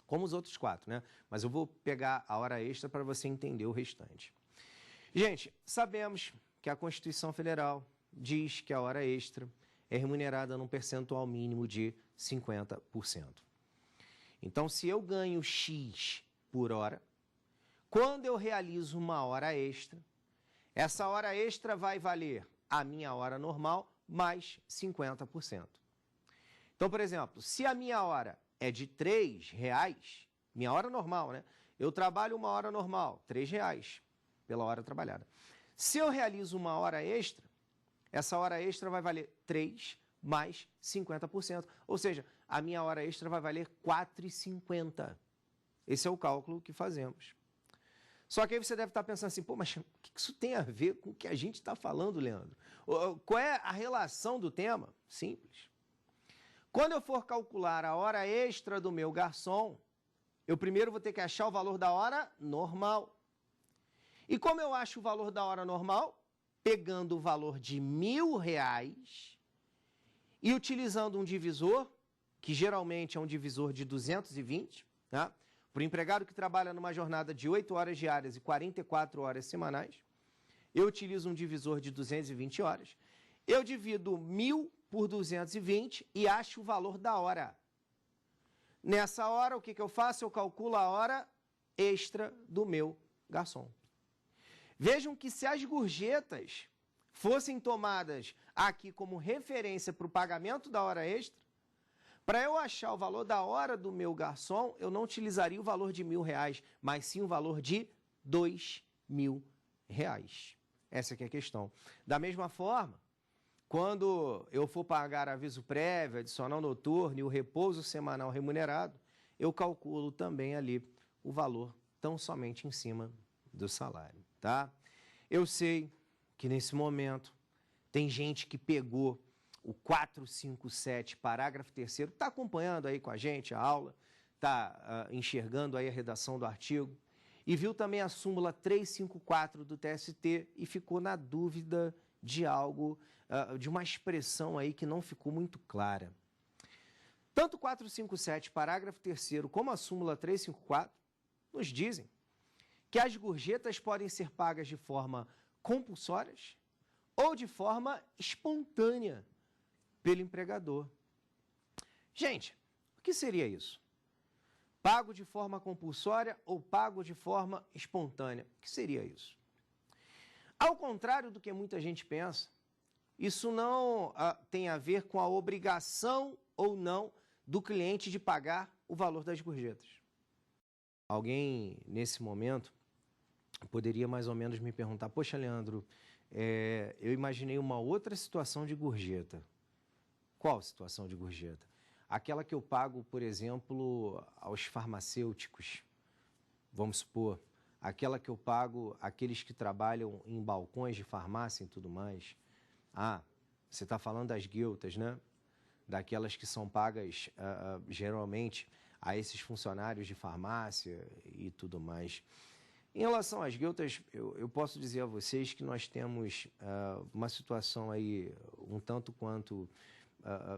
Como os outros 4, né? Mas eu vou pegar a hora extra para você entender o restante. Gente, sabemos que a Constituição Federal diz que a hora extra é remunerada num percentual mínimo de 50%. Então, se eu ganho X por hora, quando eu realizo uma hora extra, essa hora extra vai valer a minha hora normal mais 50%. Então, por exemplo, se a minha hora é de R$3, minha hora normal, né? Eu trabalho uma hora normal, R$3 pela hora trabalhada. Se eu realizo uma hora extra, essa hora extra vai valer 3 mais 50%. Ou seja, a minha hora extra vai valer R$4,50. Esse é o cálculo que fazemos. Só que aí você deve estar pensando assim, pô, mas o que isso tem a ver com o que a gente está falando, Leandro? Qual é a relação do tema? Simples. Quando eu for calcular a hora extra do meu garçom, eu primeiro vou ter que achar o valor da hora normal. E como eu acho o valor da hora normal? Pegando o valor de R$1.000 e utilizando um divisor, que geralmente é um divisor de 220, né? Para o empregado que trabalha numa jornada de 8 horas diárias e 44 horas semanais, eu utilizo um divisor de 220 horas. Eu divido 1.000 por 220 e acho o valor da hora. Nessa hora, o que eu faço? Eu calculo a hora extra do meu garçom. Vejam que se as gorjetas fossem tomadas aqui como referência para o pagamento da hora extra, para eu achar o valor da hora do meu garçom, eu não utilizaria o valor de R$1.000, mas sim o valor de R$2.000. Essa que é a questão. Da mesma forma, quando eu for pagar aviso prévio, adicional noturno e o repouso semanal remunerado, eu calculo também ali o valor tão somente em cima do salário, tá? Eu sei que nesse momento tem gente que pegou o 457, parágrafo 3º, está acompanhando aí com a gente a aula, está enxergando aí a redação do artigo, e viu também a súmula 354 do TST e ficou na dúvida de algo, de uma expressão aí que não ficou muito clara. Tanto o 457, parágrafo 3º, como a súmula 354, nos dizem que as gorjetas podem ser pagas de forma compulsórias ou de forma espontânea pelo empregador. Gente, o que seria isso? Pago de forma compulsória ou pago de forma espontânea? O que seria isso? Ao contrário do que muita gente pensa, isso não tem a ver com a obrigação ou não do cliente de pagar o valor das gorjetas. Alguém, nesse momento, poderia mais ou menos me perguntar, poxa, Leandro, eu imaginei uma outra situação de gorjeta. Qual situação de gorjeta? Aquela que eu pago, por exemplo, aos farmacêuticos, vamos supor, aquela que eu pago àqueles que trabalham em balcões de farmácia e tudo mais. Ah, você está falando das guiltas, né? Daquelas que são pagas geralmente a esses funcionários de farmácia e tudo mais. Em relação às guiltas, eu posso dizer a vocês que nós temos uma situação aí um tanto quanto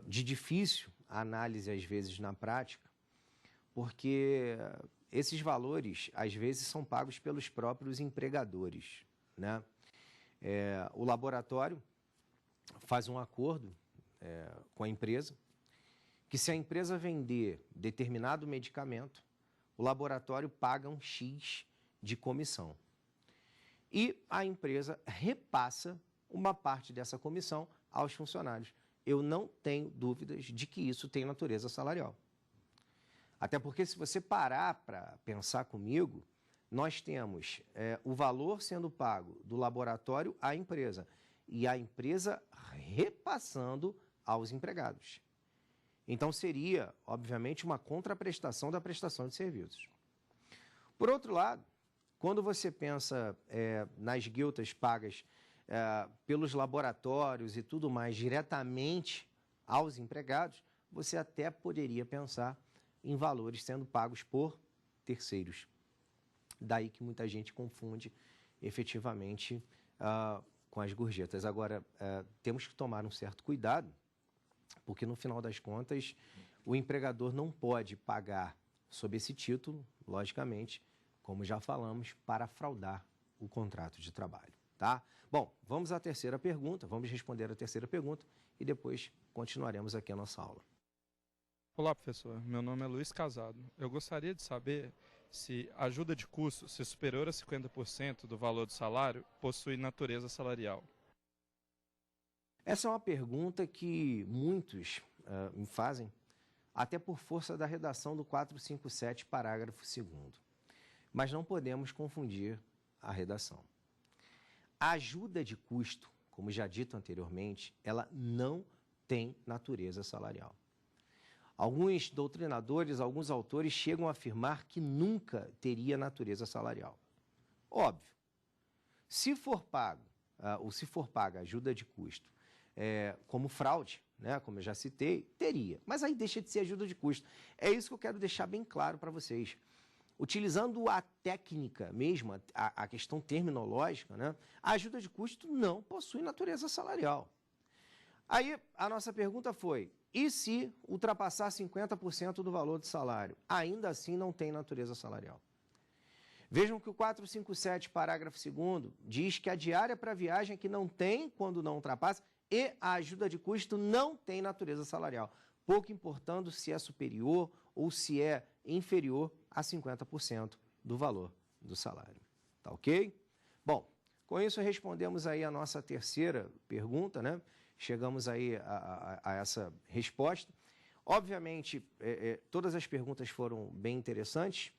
de difícil análise, às vezes, na prática, porque esses valores, às vezes, são pagos pelos próprios empregadores, né? O laboratório faz um acordo com a empresa, que se a empresa vender determinado medicamento, o laboratório paga um X de comissão. E a empresa repassa uma parte dessa comissão aos funcionários. Eu não tenho dúvidas de que isso tem natureza salarial. Até porque, se você parar para pensar comigo, nós temos o valor sendo pago do laboratório à empresa e a empresa repassando aos empregados. Então, seria, obviamente, uma contraprestação da prestação de serviços. Por outro lado, quando você pensa nas guiltas pagas pelos laboratórios e tudo mais diretamente aos empregados, você até poderia pensar em valores sendo pagos por terceiros. Daí que muita gente confunde efetivamente com as gorjetas. Agora, temos que tomar um certo cuidado, porque no final das contas o empregador não pode pagar sob esse título, logicamente, como já falamos, para fraudar o contrato de trabalho. tá? Bom, vamos à terceira pergunta, vamos responder a terceira pergunta e depois continuaremos aqui a nossa aula. Olá, professor. Meu nome é Luiz Casado. Eu gostaria de saber se a ajuda de custo, se superior a 50% do valor do salário, possui natureza salarial. Essa é uma pergunta que muitos me fazem, até por força da redação do 457, parágrafo 2º. Mas não podemos confundir a redação. A ajuda de custo, como já dito anteriormente, ela não tem natureza salarial. Alguns doutrinadores, alguns autores chegam a afirmar que nunca teria natureza salarial. Óbvio, se for pago, ou se for paga ajuda de custo como fraude, né, como eu já citei, teria. Mas aí deixa de ser ajuda de custo. É isso que eu quero deixar bem claro para vocês. Utilizando a técnica mesmo, a questão terminológica, né, a ajuda de custo não possui natureza salarial. Aí a nossa pergunta foi, e se ultrapassar 50% do valor do salário? Ainda assim não tem natureza salarial. Vejam que o 457, parágrafo 2º, diz que a diária para viagem que não tem quando não ultrapassa e a ajuda de custo não tem natureza salarial, pouco importando se é superior ou se é inferior a 50% do valor do salário. Tá ok? Bom, com isso respondemos aí a nossa terceira pergunta, né? Chegamos aí a essa resposta. Obviamente, todas as perguntas foram bem interessantes,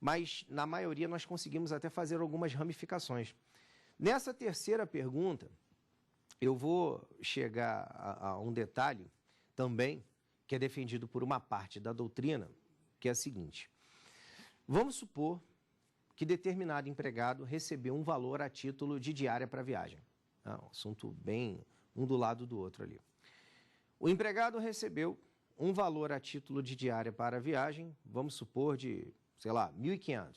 mas na maioria nós conseguimos até fazer algumas ramificações. Nessa terceira pergunta, eu vou chegar a um detalhe também, que é defendido por uma parte da doutrina, que é a seguinte. Vamos supor que determinado empregado recebeu um valor a título de diária para viagem. É um assunto bem um do lado do outro ali. O empregado recebeu um valor a título de diária para a viagem, vamos supor de, sei lá, 1.500.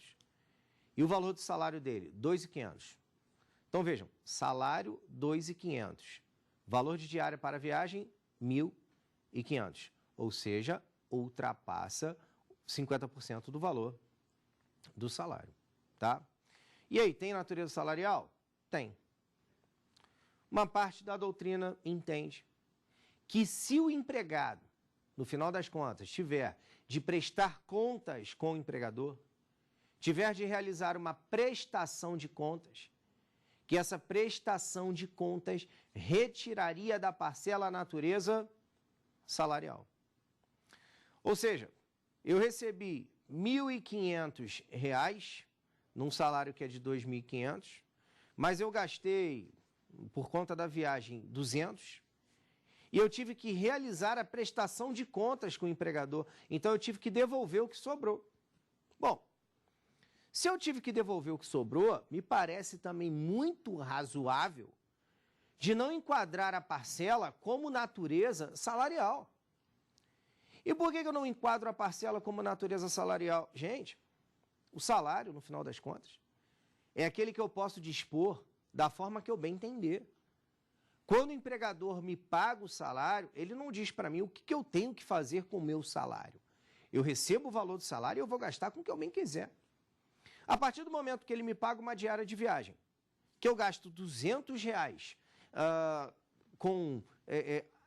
E o valor do salário dele, 2.500. Então vejam, salário 2.500. Valor de diária para a viagem, 1.500. Ou seja, ultrapassa 50% do valor do salário, tá? E aí, tem natureza salarial? Tem. Uma parte da doutrina entende que se o empregado, no final das contas, tiver de prestar contas com o empregador, tiver de realizar uma prestação de contas, que essa prestação de contas retiraria da parcela a natureza salarial. Ou seja, eu recebi R$ 1.500 num salário que é de 2.500, mas eu gastei, por conta da viagem, 200, e eu tive que realizar a prestação de contas com o empregador, então eu tive que devolver o que sobrou. Bom, se eu tive que devolver o que sobrou, me parece também muito razoável de não enquadrar a parcela como natureza salarial. E por que eu não enquadro a parcela como natureza salarial? Gente, o salário, no final das contas, é aquele que eu posso dispor da forma que eu bem entender. Quando o empregador me paga o salário, ele não diz para mim o que eu tenho que fazer com o meu salário. Eu recebo o valor do salário e eu vou gastar com o que eu bem quiser. A partir do momento que ele me paga uma diária de viagem, que eu gasto R$200 com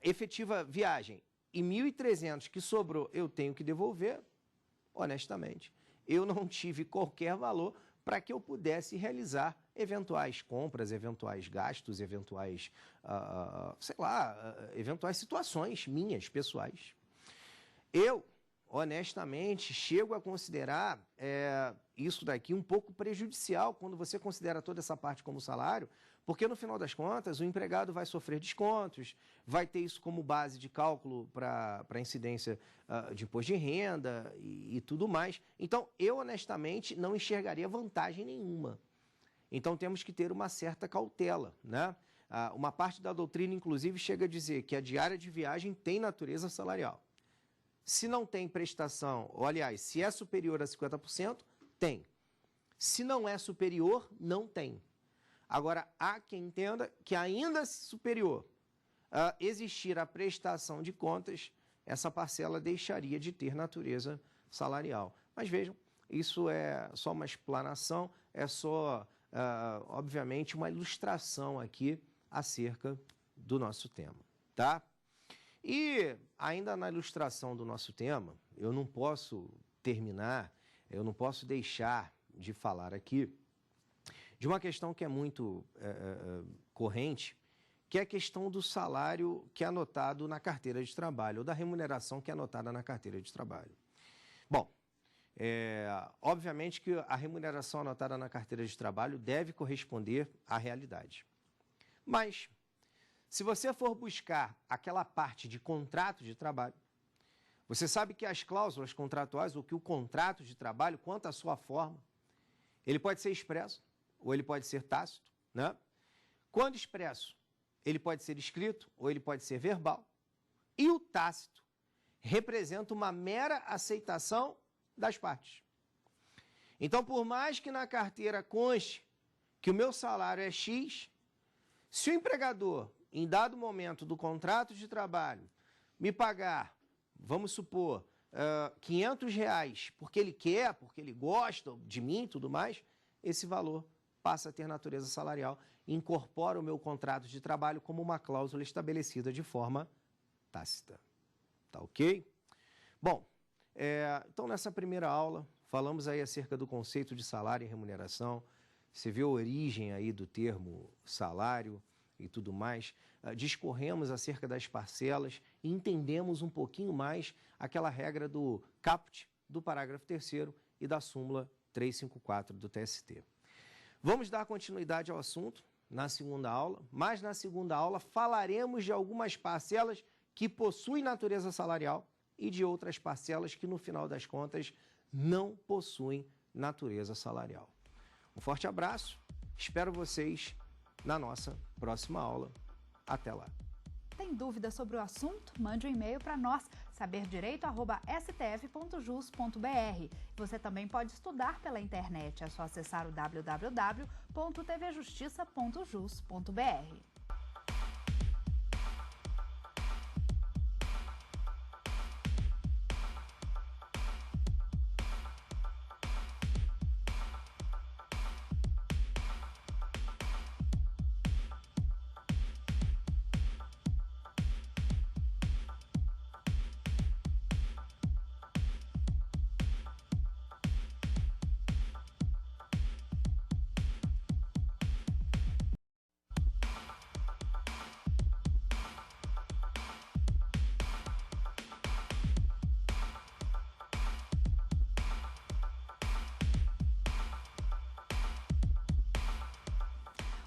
efetiva viagem e 1.300 que sobrou eu tenho que devolver, honestamente, eu não tive qualquer valor para que eu pudesse realizar eventuais compras, eventuais gastos, eventuais, eventuais situações minhas, pessoais. Eu, honestamente, chego a considerar isso daqui um pouco prejudicial quando você considera toda essa parte como salário, porque no final das contas o empregado vai sofrer descontos, vai ter isso como base de cálculo para a incidência de imposto de renda e tudo mais. Então, eu honestamente não enxergaria vantagem nenhuma. Então, temos que ter uma certa cautela, né? Uma parte da doutrina, inclusive, chega a dizer que a diária de viagem tem natureza salarial. Se não tem prestação, ou aliás, se é superior a 50%, tem. Se não é superior, não tem. Agora, há quem entenda que ainda superior existir a prestação de contas, essa parcela deixaria de ter natureza salarial. Mas vejam, isso é só uma explanação, é só obviamente, uma ilustração aqui acerca do nosso tema, tá? E ainda na ilustração do nosso tema, eu não posso terminar, eu não posso deixar de falar aqui de uma questão que é muito corrente, que é a questão do salário que é anotado na carteira de trabalho, ou da remuneração que é anotada na carteira de trabalho. Bom, obviamente que a remuneração anotada na carteira de trabalho deve corresponder à realidade. Mas, se você for buscar aquela parte de contrato de trabalho, você sabe que as cláusulas contratuais, ou que o contrato de trabalho, quanto à sua forma, ele pode ser expresso ou ele pode ser tácito, né? Quando expresso, ele pode ser escrito ou ele pode ser verbal. E o tácito representa uma mera aceitação das partes. Então, por mais que na carteira conste que o meu salário é X, se o empregador, em dado momento do contrato de trabalho, me pagar, vamos supor, R$500, porque ele quer, porque ele gosta de mim e tudo mais, esse valor passa a ter natureza salarial e incorpora o meu contrato de trabalho como uma cláusula estabelecida de forma tácita. Tá ok? Bom, então nessa primeira aula, falamos aí acerca do conceito de salário e remuneração. Você viu a origem aí do termo salário e tudo mais. Discorremos acerca das parcelas e entendemos um pouquinho mais aquela regra do caput, do parágrafo 3º e da súmula 354 do TST. Vamos dar continuidade ao assunto na segunda aula, mas na segunda aula falaremos de algumas parcelas que possuem natureza salarial e de outras parcelas que, no final das contas, não possuem natureza salarial. Um forte abraço, espero vocês na nossa próxima aula. Até lá. Tem dúvida sobre o assunto? Mande um e-mail para nós, saberdireito@stf.jus.br. Você também pode estudar pela internet, é só acessar o www.tvjustiça.jus.br.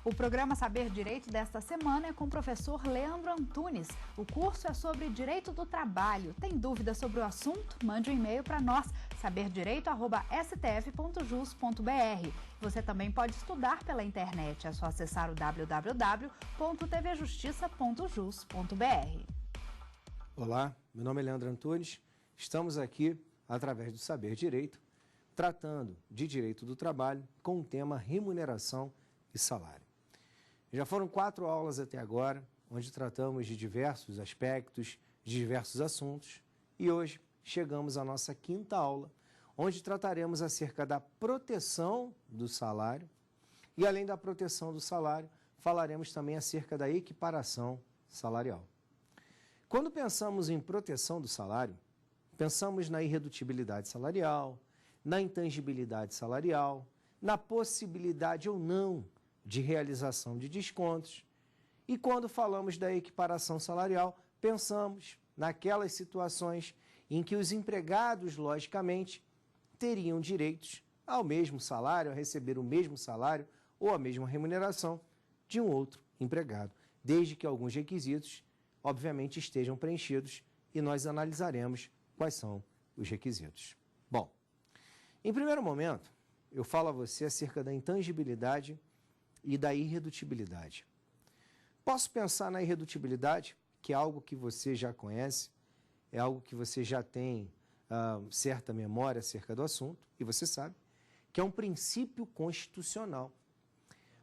O programa Saber Direito desta semana é com o professor Leandro Antunes. O curso é sobre Direito do Trabalho. Tem dúvida sobre o assunto? Mande um e-mail para nós, saberdireito@stf.jus.br. Você também pode estudar pela internet, é só acessar o www.tvjustiça.jus.br. Olá, meu nome é Leandro Antunes. Estamos aqui, através do Saber Direito, tratando de direito do trabalho com o tema remuneração e salário. Já foram 4 aulas até agora, onde tratamos de diversos aspectos, de diversos assuntos, e hoje chegamos à nossa 5ª aula, onde trataremos acerca da proteção do salário e, além da proteção do salário, falaremos também acerca da equiparação salarial. Quando pensamos em proteção do salário, pensamos na irredutibilidade salarial, na intangibilidade salarial, na possibilidade ou não de realização de descontos. E quando falamos da equiparação salarial, pensamos naquelas situações em que os empregados, logicamente, teriam direitos ao mesmo salário, a receber o mesmo salário ou a mesma remuneração de um outro empregado, desde que alguns requisitos, obviamente, estejam preenchidos, e nós analisaremos quais são os requisitos. Bom, em primeiro momento, eu falo a você acerca da intangibilidade e da irredutibilidade. Posso pensar na irredutibilidade, que é algo que você já conhece, é algo que você já tem certa memória acerca do assunto, e você sabe que é um princípio constitucional.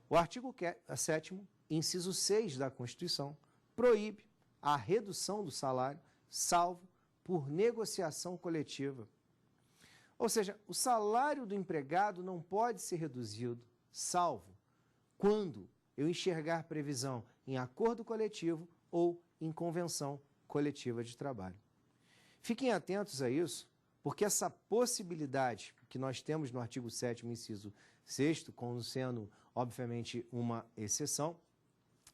O artigo 7º, inciso 6 da Constituição, proíbe a redução do salário, salvo por negociação coletiva. Ou seja, o salário do empregado não pode ser reduzido, salvo quando eu enxergar previsão em acordo coletivo ou em convenção coletiva de trabalho. Fiquem atentos a isso, porque essa possibilidade que nós temos no artigo 7º, inciso 6º, como sendo, obviamente, uma exceção,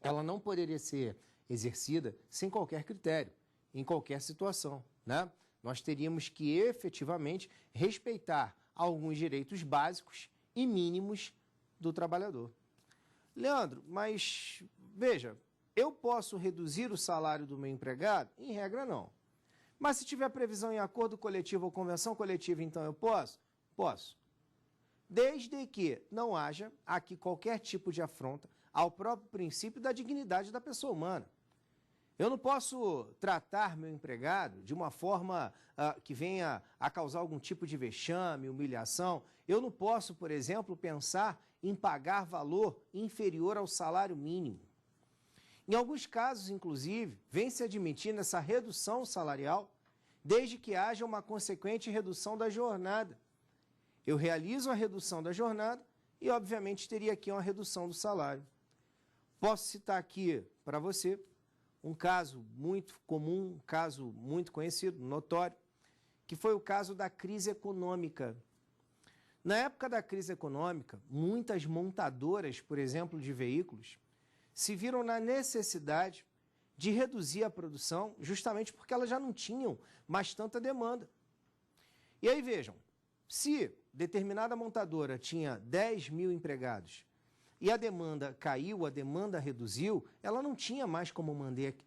ela não poderia ser exercida sem qualquer critério, em qualquer situação, né? Nós teríamos que efetivamente respeitar alguns direitos básicos e mínimos do trabalhador. Leandro, mas veja, eu posso reduzir o salário do meu empregado? Em regra, não. Mas se tiver previsão em acordo coletivo ou convenção coletiva, então eu posso? Posso. Desde que não haja aqui qualquer tipo de afronta ao próprio princípio da dignidade da pessoa humana. Eu não posso tratar meu empregado de uma forma que venha a causar algum tipo de vexame, humilhação. Eu não posso, por exemplo, pensar em pagar valor inferior ao salário mínimo. Em alguns casos, inclusive, vem se admitindo essa redução salarial, desde que haja uma consequente redução da jornada. Eu realizo a redução da jornada e, obviamente, teria aqui uma redução do salário. Posso citar aqui para você um caso muito comum, um caso muito conhecido, notório, que foi o caso da crise econômica. Na época da crise econômica, muitas montadoras, por exemplo, de veículos, se viram na necessidade de reduzir a produção, justamente porque elas já não tinham mais tanta demanda. E aí vejam, se determinada montadora tinha 10 mil empregados e a demanda caiu, a demanda reduziu, ela não tinha mais como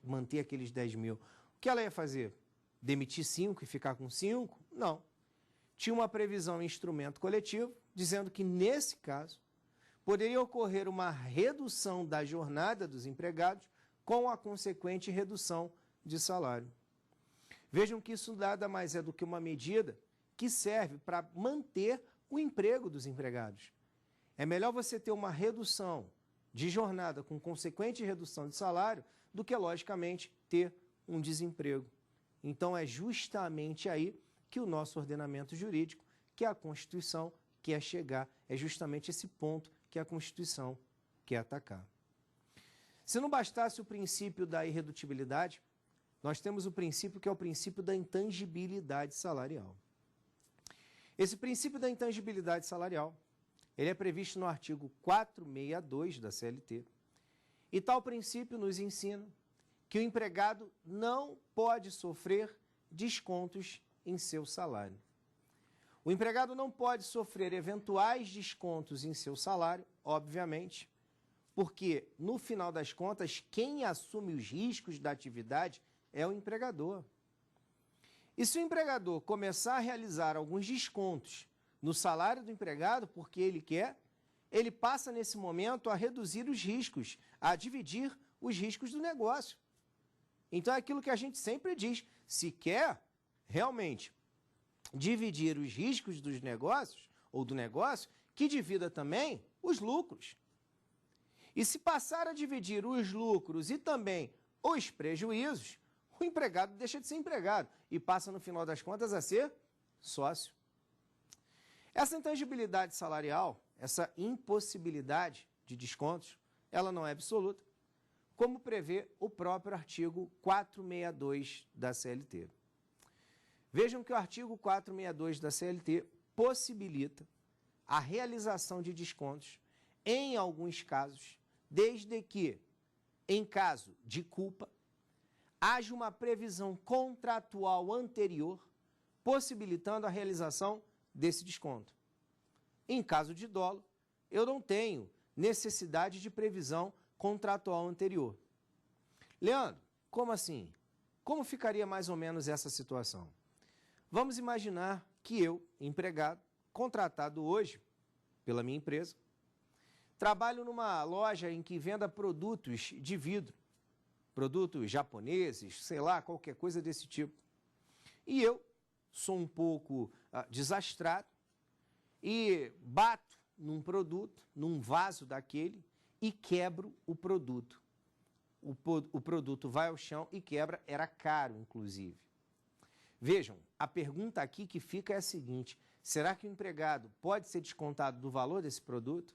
manter aqueles 10 mil. O que ela ia fazer? Demitir 5 e ficar com 5? Não. Tinha uma previsão em instrumento coletivo, dizendo que, nesse caso, poderia ocorrer uma redução da jornada dos empregados com a consequente redução de salário. Vejam que isso nada mais é do que uma medida que serve para manter o emprego dos empregados. É melhor você ter uma redução de jornada com consequente redução de salário do que, logicamente, ter um desemprego. Então, é justamente aí que o nosso ordenamento jurídico, que a Constituição quer chegar, é justamente esse ponto que a Constituição quer atacar. Se não bastasse o princípio da irredutibilidade, nós temos o princípio que é o princípio da intangibilidade salarial. Esse princípio da intangibilidade salarial, ele é previsto no artigo 462 da CLT, e tal princípio nos ensina que o empregado não pode sofrer descontos em seu salário. O empregado não pode sofrer eventuais descontos em seu salário, obviamente, porque, no final das contas, quem assume os riscos da atividade é o empregador. E se o empregador começar a realizar alguns descontos no salário do empregado, porque ele quer, ele passa, nesse momento, a reduzir os riscos, a dividir os riscos do negócio. Então, é aquilo que a gente sempre diz, se quer realmente dividir os riscos dos negócios, ou do negócio, que divida também os lucros. E se passar a dividir os lucros e também os prejuízos, o empregado deixa de ser empregado e passa, no final das contas, a ser sócio. Essa intangibilidade salarial, essa impossibilidade de descontos, ela não é absoluta, como prevê o próprio artigo 462 da CLT. Vejam que o artigo 462 da CLT possibilita a realização de descontos em alguns casos, desde que, em caso de culpa, haja uma previsão contratual anterior possibilitando a realização desse desconto. Em caso de dolo, eu não tenho necessidade de previsão contratual anterior. Leandro, como assim? Como ficaria mais ou menos essa situação? Vamos imaginar que eu, empregado, contratado hoje pela minha empresa, trabalho numa loja em que venda produtos de vidro, produtos japoneses, sei lá, qualquer coisa desse tipo. E eu sou um pouco desastrado e bato num produto, num vaso daquele e quebro o produto. O produto vai ao chão e quebra, era caro, inclusive. Vejam, a pergunta aqui que fica é a seguinte: será que o empregado pode ser descontado do valor desse produto?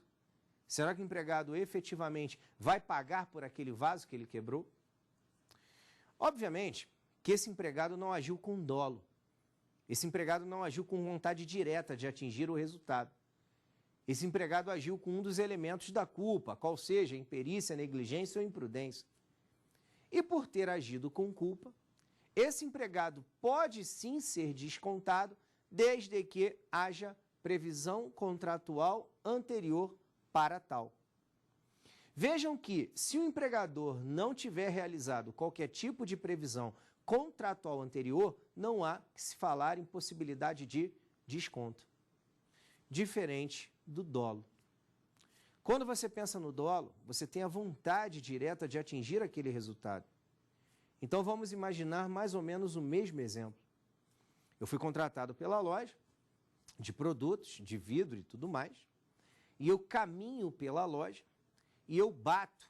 Será que o empregado efetivamente vai pagar por aquele vaso que ele quebrou? Obviamente que esse empregado não agiu com dolo. Esse empregado não agiu com vontade direta de atingir o resultado. Esse empregado agiu com um dos elementos da culpa, qual seja imperícia, negligência ou imprudência. E por ter agido com culpa, esse empregado pode sim ser descontado desde que haja previsão contratual anterior para tal. Vejam que, se o empregador não tiver realizado qualquer tipo de previsão contratual anterior, não há que se falar em possibilidade de desconto. Diferente do dolo. Quando você pensa no dolo, você tem a vontade direta de atingir aquele resultado. Então vamos imaginar mais ou menos o mesmo exemplo. Eu fui contratado pela loja de produtos, de vidro e tudo mais, e eu caminho pela loja e eu bato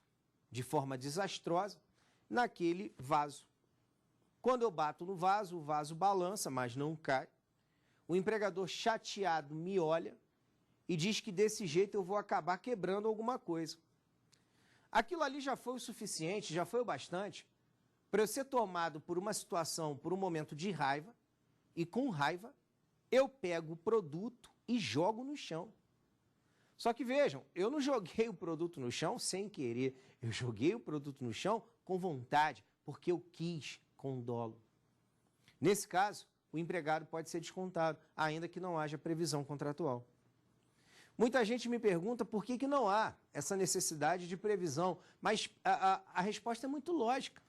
de forma desastrosa naquele vaso. Quando eu bato no vaso, o vaso balança, mas não cai. O empregador chateado me olha e diz que desse jeito eu vou acabar quebrando alguma coisa. Aquilo ali já foi o suficiente, já foi o bastante para eu ser tomado por uma situação, por um momento de raiva, e com raiva eu pego o produto e jogo no chão. Só que vejam, eu não joguei o produto no chão sem querer, eu joguei o produto no chão com vontade, porque eu quis, com dolo. Nesse caso, o empregado pode ser descontado, ainda que não haja previsão contratual. Muita gente me pergunta por que não há essa necessidade de previsão, mas a resposta é muito lógica.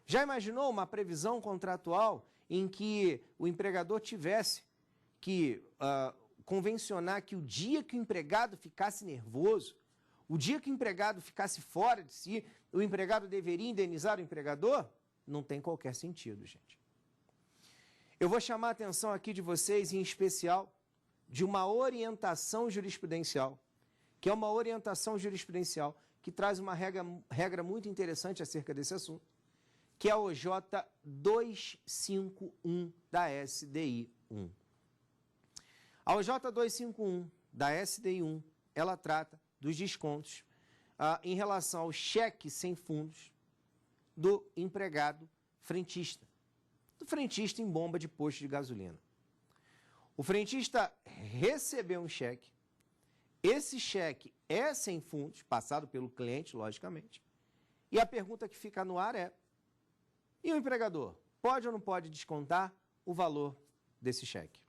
Já imaginou uma previsão contratual em que o empregador tivesse que convencionar que o dia que o empregado ficasse nervoso, o dia que o empregado ficasse fora de si, o empregado deveria indenizar o empregador? Não tem qualquer sentido, gente. Eu vou chamar a atenção aqui de vocês, em especial, de uma orientação jurisprudencial, que é uma orientação jurisprudencial que traz uma regra muito interessante acerca desse assunto, que é a OJ 251 da SDI 1. A OJ 251 da SDI 1, ela trata dos descontos em relação ao cheque sem fundos do empregado frentista, do frentista em bomba de posto de gasolina. O frentista recebeu um cheque, esse cheque é sem fundos, passado pelo cliente, logicamente, e a pergunta que fica no ar é: e o empregador, pode ou não pode descontar o valor desse cheque?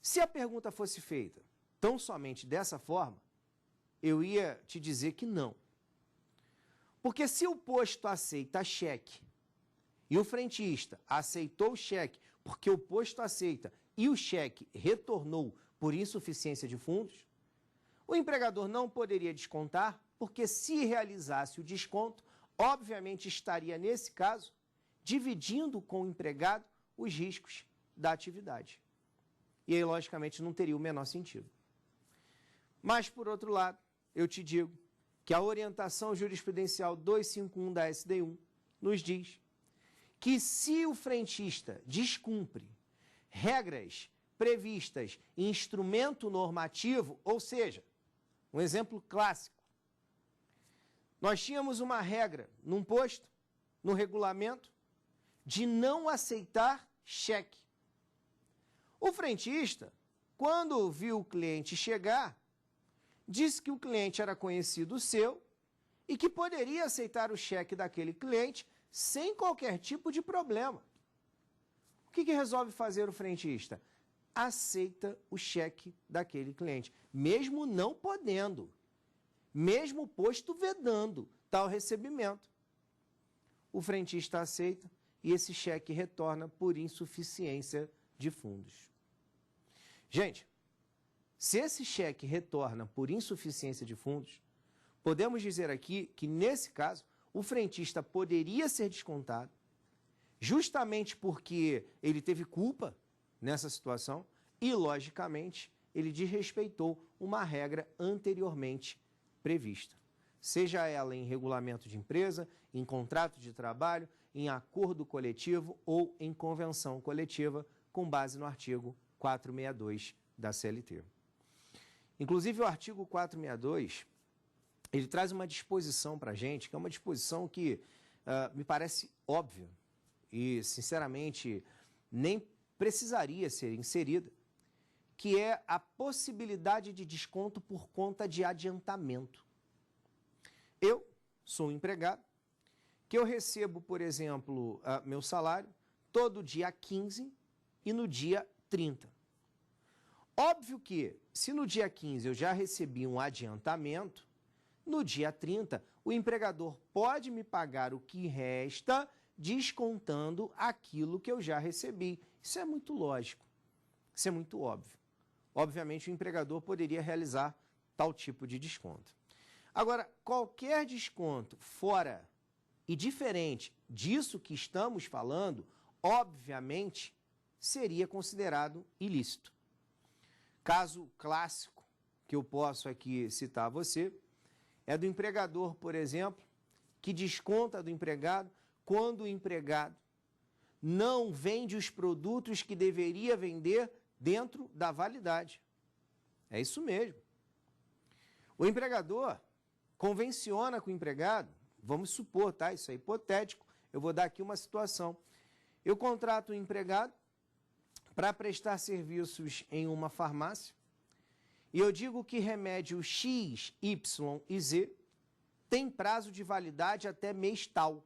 Se a pergunta fosse feita tão somente dessa forma, eu ia te dizer que não. Porque se o posto aceita cheque e o frentista aceitou o cheque porque o posto aceita e o cheque retornou por insuficiência de fundos, o empregador não poderia descontar, porque se realizasse o desconto, obviamente estaria, nesse caso, dividindo com o empregado os riscos da atividade. E aí, logicamente, não teria o menor sentido. Mas, por outro lado, eu te digo que a orientação jurisprudencial 251 da SD1 nos diz que se o frentista descumpre regras previstas em instrumento normativo, ou seja, um exemplo clássico, nós tínhamos uma regra num posto, no regulamento, de não aceitar cheque. O frentista, quando viu o cliente chegar, disse que o cliente era conhecido seu e que poderia aceitar o cheque daquele cliente sem qualquer tipo de problema. O que resolve fazer o frentista? Aceita o cheque daquele cliente, mesmo não podendo, mesmo o posto vedando tal recebimento. O frentista aceita e esse cheque retorna por insuficiência de fundos. Gente, se esse cheque retorna por insuficiência de fundos, podemos dizer aqui que, nesse caso, o frentista poderia ser descontado, justamente porque ele teve culpa nessa situação e, logicamente, ele desrespeitou uma regra anteriormente prevista. Seja ela em regulamento de empresa, em contrato de trabalho, em acordo coletivo ou em convenção coletiva, com base no artigo 462 da CLT. Inclusive, o artigo 462, ele traz uma disposição para a gente, que é uma disposição que me parece óbvia e, sinceramente, nem precisaria ser inserida, que é a possibilidade de desconto por conta de adiantamento. Eu sou um empregado, que eu recebo, por exemplo, meu salário todo dia 15 e no dia 30. Óbvio que, se no dia 15 eu já recebi um adiantamento, no dia 30 o empregador pode me pagar o que resta descontando aquilo que eu já recebi. Isso é muito lógico, isso é muito óbvio. Obviamente, o empregador poderia realizar tal tipo de desconto. Agora, qualquer desconto fora e diferente disso que estamos falando, obviamente, seria considerado ilícito. Caso clássico que eu posso aqui citar a você é do empregador, por exemplo, que desconta do empregado quando o empregado não vende os produtos que deveria vender dentro da validade. É isso mesmo. O empregador convenciona com o empregado, vamos supor, tá? Isso é hipotético, eu vou dar aqui uma situação. Eu contrato um empregado para prestar serviços em uma farmácia e eu digo que remédio X, Y e Z tem prazo de validade até mês tal.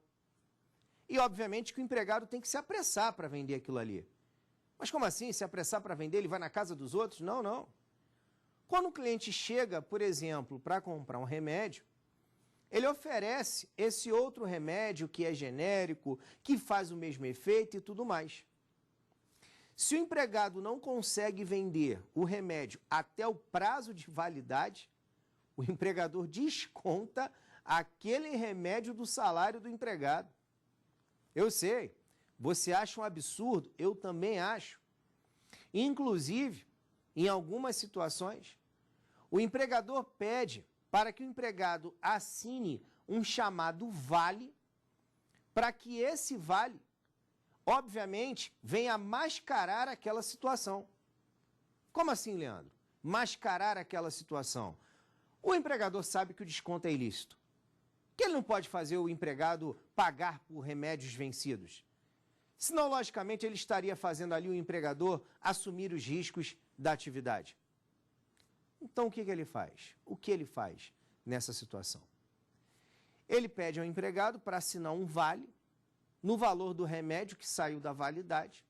E, obviamente, que o empregado tem que se apressar para vender aquilo ali. Mas como assim? Se apressar para vender, ele vai na casa dos outros? Não, não. Quando o cliente chega, por exemplo, para comprar um remédio, ele oferece esse outro remédio que é genérico, que faz o mesmo efeito e tudo mais. Se o empregado não consegue vender o remédio até o prazo de validade, o empregador desconta aquele remédio do salário do empregado. Eu sei, você acha um absurdo? Eu também acho. Inclusive, em algumas situações, o empregador pede para que o empregado assine um chamado vale, para que esse vale, obviamente, venha mascarar aquela situação. Como assim, Leandro? Mascarar aquela situação. O empregador sabe que o desconto é ilícito, que ele não pode fazer o empregado pagar por remédios vencidos. Senão, logicamente, ele estaria fazendo ali o empregador assumir os riscos da atividade. Então, o que ele faz? O que ele faz nessa situação? Ele pede ao empregado para assinar um vale no valor do remédio que saiu da validade.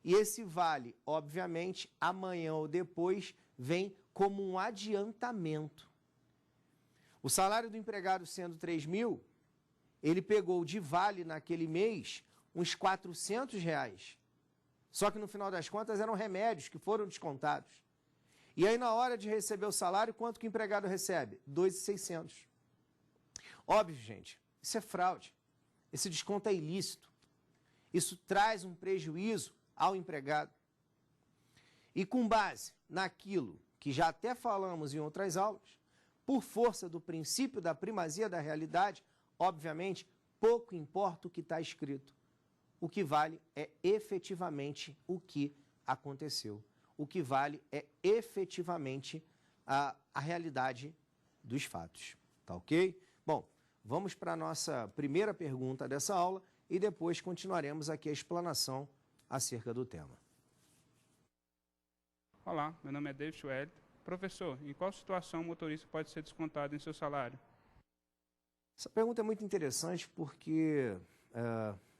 E esse vale, obviamente, amanhã ou depois, vem como um adiantamento. O salário do empregado sendo 3.000, ele pegou de vale naquele mês uns R$400. Só que no final das contas eram remédios que foram descontados. E aí na hora de receber o salário, quanto que o empregado recebe? R$2.600. Óbvio, gente, isso é fraude. Esse desconto é ilícito. Isso traz um prejuízo ao empregado. E com base naquilo que já até falamos em outras aulas, por força do princípio da primazia da realidade, obviamente, pouco importa o que está escrito. O que vale é efetivamente o que aconteceu. O que vale é efetivamente a realidade dos fatos. Tá ok? Bom, vamos para a nossa primeira pergunta dessa aula e depois continuaremos aqui a explanação acerca do tema. Olá, meu nome é David Wellington. Professor, em qual situação o motorista pode ser descontado em seu salário? Essa pergunta é muito interessante porque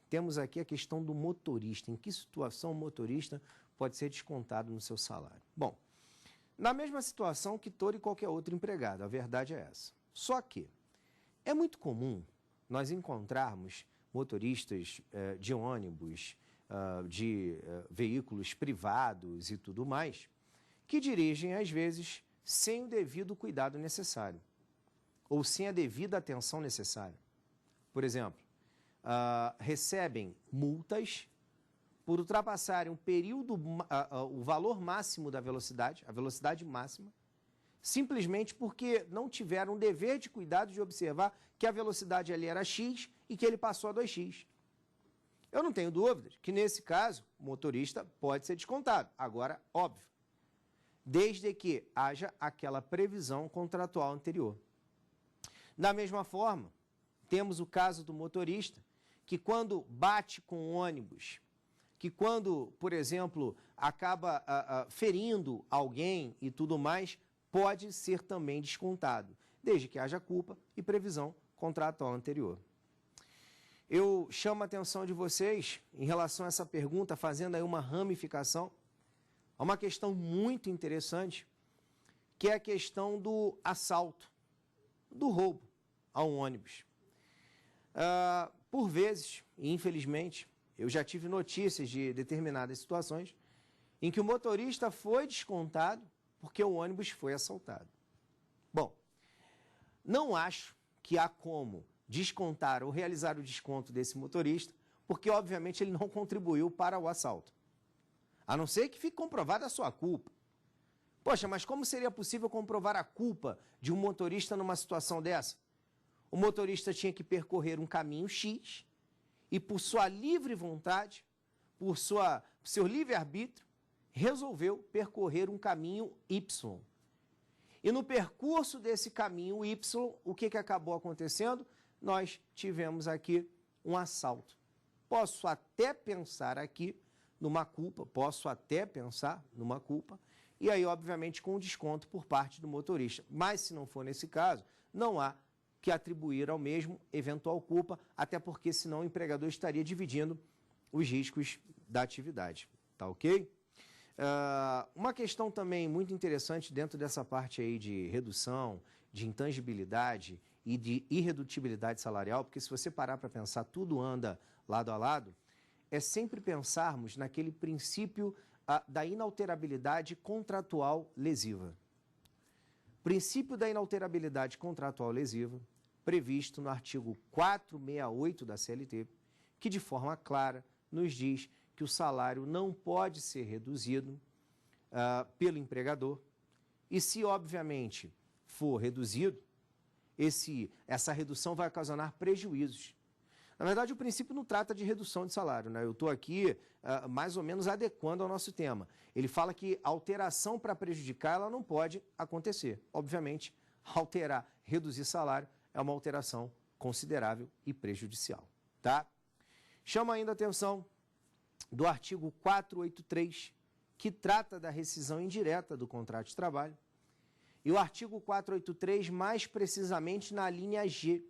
temos aqui a questão do motorista. Em que situação o motorista pode ser descontado no seu salário? Bom, na mesma situação que todo e qualquer outro empregado, a verdade é essa. Só que é muito comum nós encontrarmos motoristas de ônibus, de veículos privados e tudo mais, que dirigem, às vezes, sem o devido cuidado necessário, ou sem a devida atenção necessária. Por exemplo, recebem multas por ultrapassarem o período, o valor máximo da velocidade, a velocidade máxima, simplesmente porque não tiveram o dever de cuidado de observar que a velocidade ali era X e que ele passou a 2x. Eu não tenho dúvidas que, nesse caso, o motorista pode ser descontado. Agora, óbvio, desde que haja aquela previsão contratual anterior. Da mesma forma, temos o caso do motorista, que quando bate com o ônibus, que quando, por exemplo, acaba ferindo alguém e tudo mais, pode ser também descontado, desde que haja culpa e previsão contratual anterior. Eu chamo a atenção de vocês em relação a essa pergunta, fazendo aí uma ramificação, a uma questão muito interessante, que é a questão do assalto, do roubo a um ônibus. Por vezes, infelizmente, eu já tive notícias de determinadas situações em que o motorista foi descontado porque o ônibus foi assaltado. Bom, não acho que há como descontar ou realizar o desconto desse motorista, porque obviamente ele não contribuiu para o assalto. A não ser que fique comprovada a sua culpa. Poxa, mas como seria possível comprovar a culpa de um motorista numa situação dessa? O motorista tinha que percorrer um caminho X e, por sua livre vontade, por seu livre-arbítrio, resolveu percorrer um caminho Y. E no percurso desse caminho Y, o que acabou acontecendo? Nós tivemos aqui um assalto. Posso até pensar aqui numa culpa, e aí, obviamente, com desconto por parte do motorista. Mas, se não for nesse caso, não há que atribuir ao mesmo eventual culpa, até porque senão o empregador estaria dividindo os riscos da atividade. Tá ok? Uma questão também muito interessante dentro dessa parte aí de redução, de intangibilidade e de irredutibilidade salarial, porque se você parar para pensar, tudo anda lado a lado, é sempre pensarmos naquele princípio da inalterabilidade contratual lesiva. Princípio da inalterabilidade contratual lesiva, previsto no artigo 468 da CLT, que de forma clara nos diz que o salário não pode ser reduzido pelo empregador e, se obviamente for reduzido, essa redução vai ocasionar prejuízos. Na verdade, o princípio não trata de redução de salário, né? Eu estou aqui mais ou menos adequando ao nosso tema. Ele fala que alteração para prejudicar ela não pode acontecer. Obviamente, alterar, reduzir salário é uma alteração considerável e prejudicial. Tá? Chama ainda a atenção do artigo 483, que trata da rescisão indireta do contrato de trabalho, e o artigo 483, mais precisamente na linha G.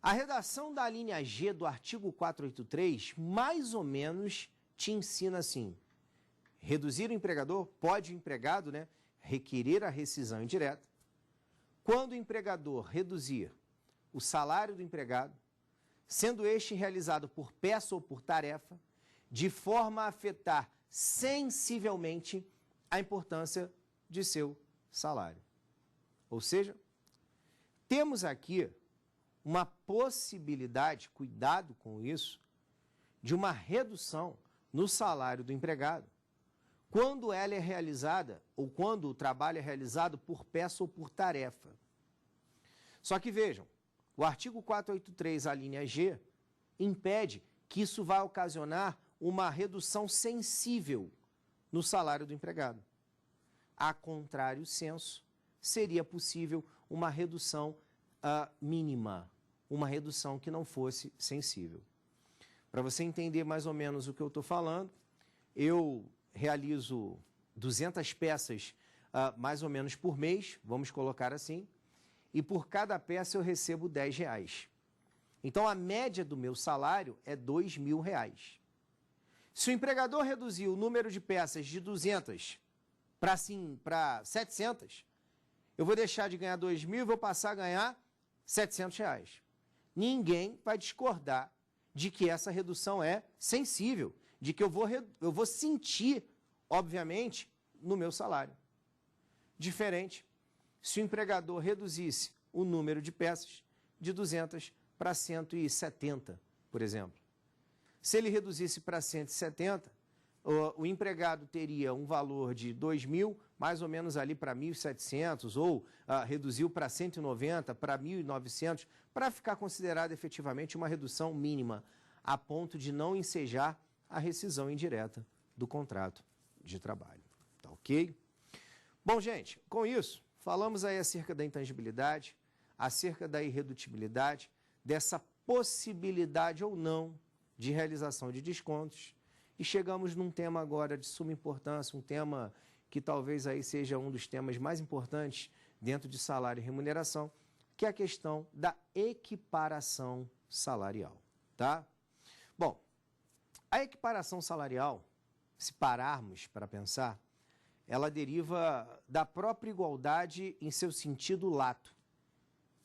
A redação da linha G do artigo 483, mais ou menos, te ensina assim: reduzir o empregador, pode o empregado, né, requerer a rescisão indireta, quando o empregador reduzir o salário do empregado, sendo este realizado por peça ou por tarefa, de forma a afetar sensivelmente a importância de seu salário. Ou seja, temos aqui uma possibilidade, cuidado com isso, de uma redução no salário do empregado, quando ela é realizada, ou quando o trabalho é realizado por peça ou por tarefa. Só que vejam, o artigo 483, a linha G, impede que isso vá ocasionar uma redução sensível no salário do empregado. A contrário senso, seria possível uma redução mínima, uma redução que não fosse sensível. Para você entender mais ou menos o que eu estou falando, eu realizo 200 peças mais ou menos por mês, vamos colocar assim, e por cada peça eu recebo R$10. Então, a média do meu salário é R$2.000. Se o empregador reduzir o número de peças de 200 para 700, eu vou deixar de ganhar R$2.000 e vou passar a ganhar R$700. Ninguém vai discordar de que essa redução é sensível, de que eu vou sentir, obviamente, no meu salário. Diferente, se o empregador reduzisse o número de peças de 200 para 170, por exemplo. Se ele reduzisse para 170, o empregado teria um valor de R$2.000, mais ou menos ali para 1.700, ou reduziu para 190, para 1.900, para ficar considerada efetivamente uma redução mínima, a ponto de não ensejar a rescisão indireta do contrato de trabalho. Tá ok? Ok? Bom, gente, com isso, falamos aí acerca da intangibilidade, acerca da irredutibilidade, dessa possibilidade ou não de realização de descontos. E chegamos num tema agora de suma importância, um tema que talvez aí seja um dos temas mais importantes dentro de salário e remuneração, que é a questão da equiparação salarial, tá? Bom, a equiparação salarial, se pararmos para pensar, ela deriva da própria igualdade em seu sentido lato,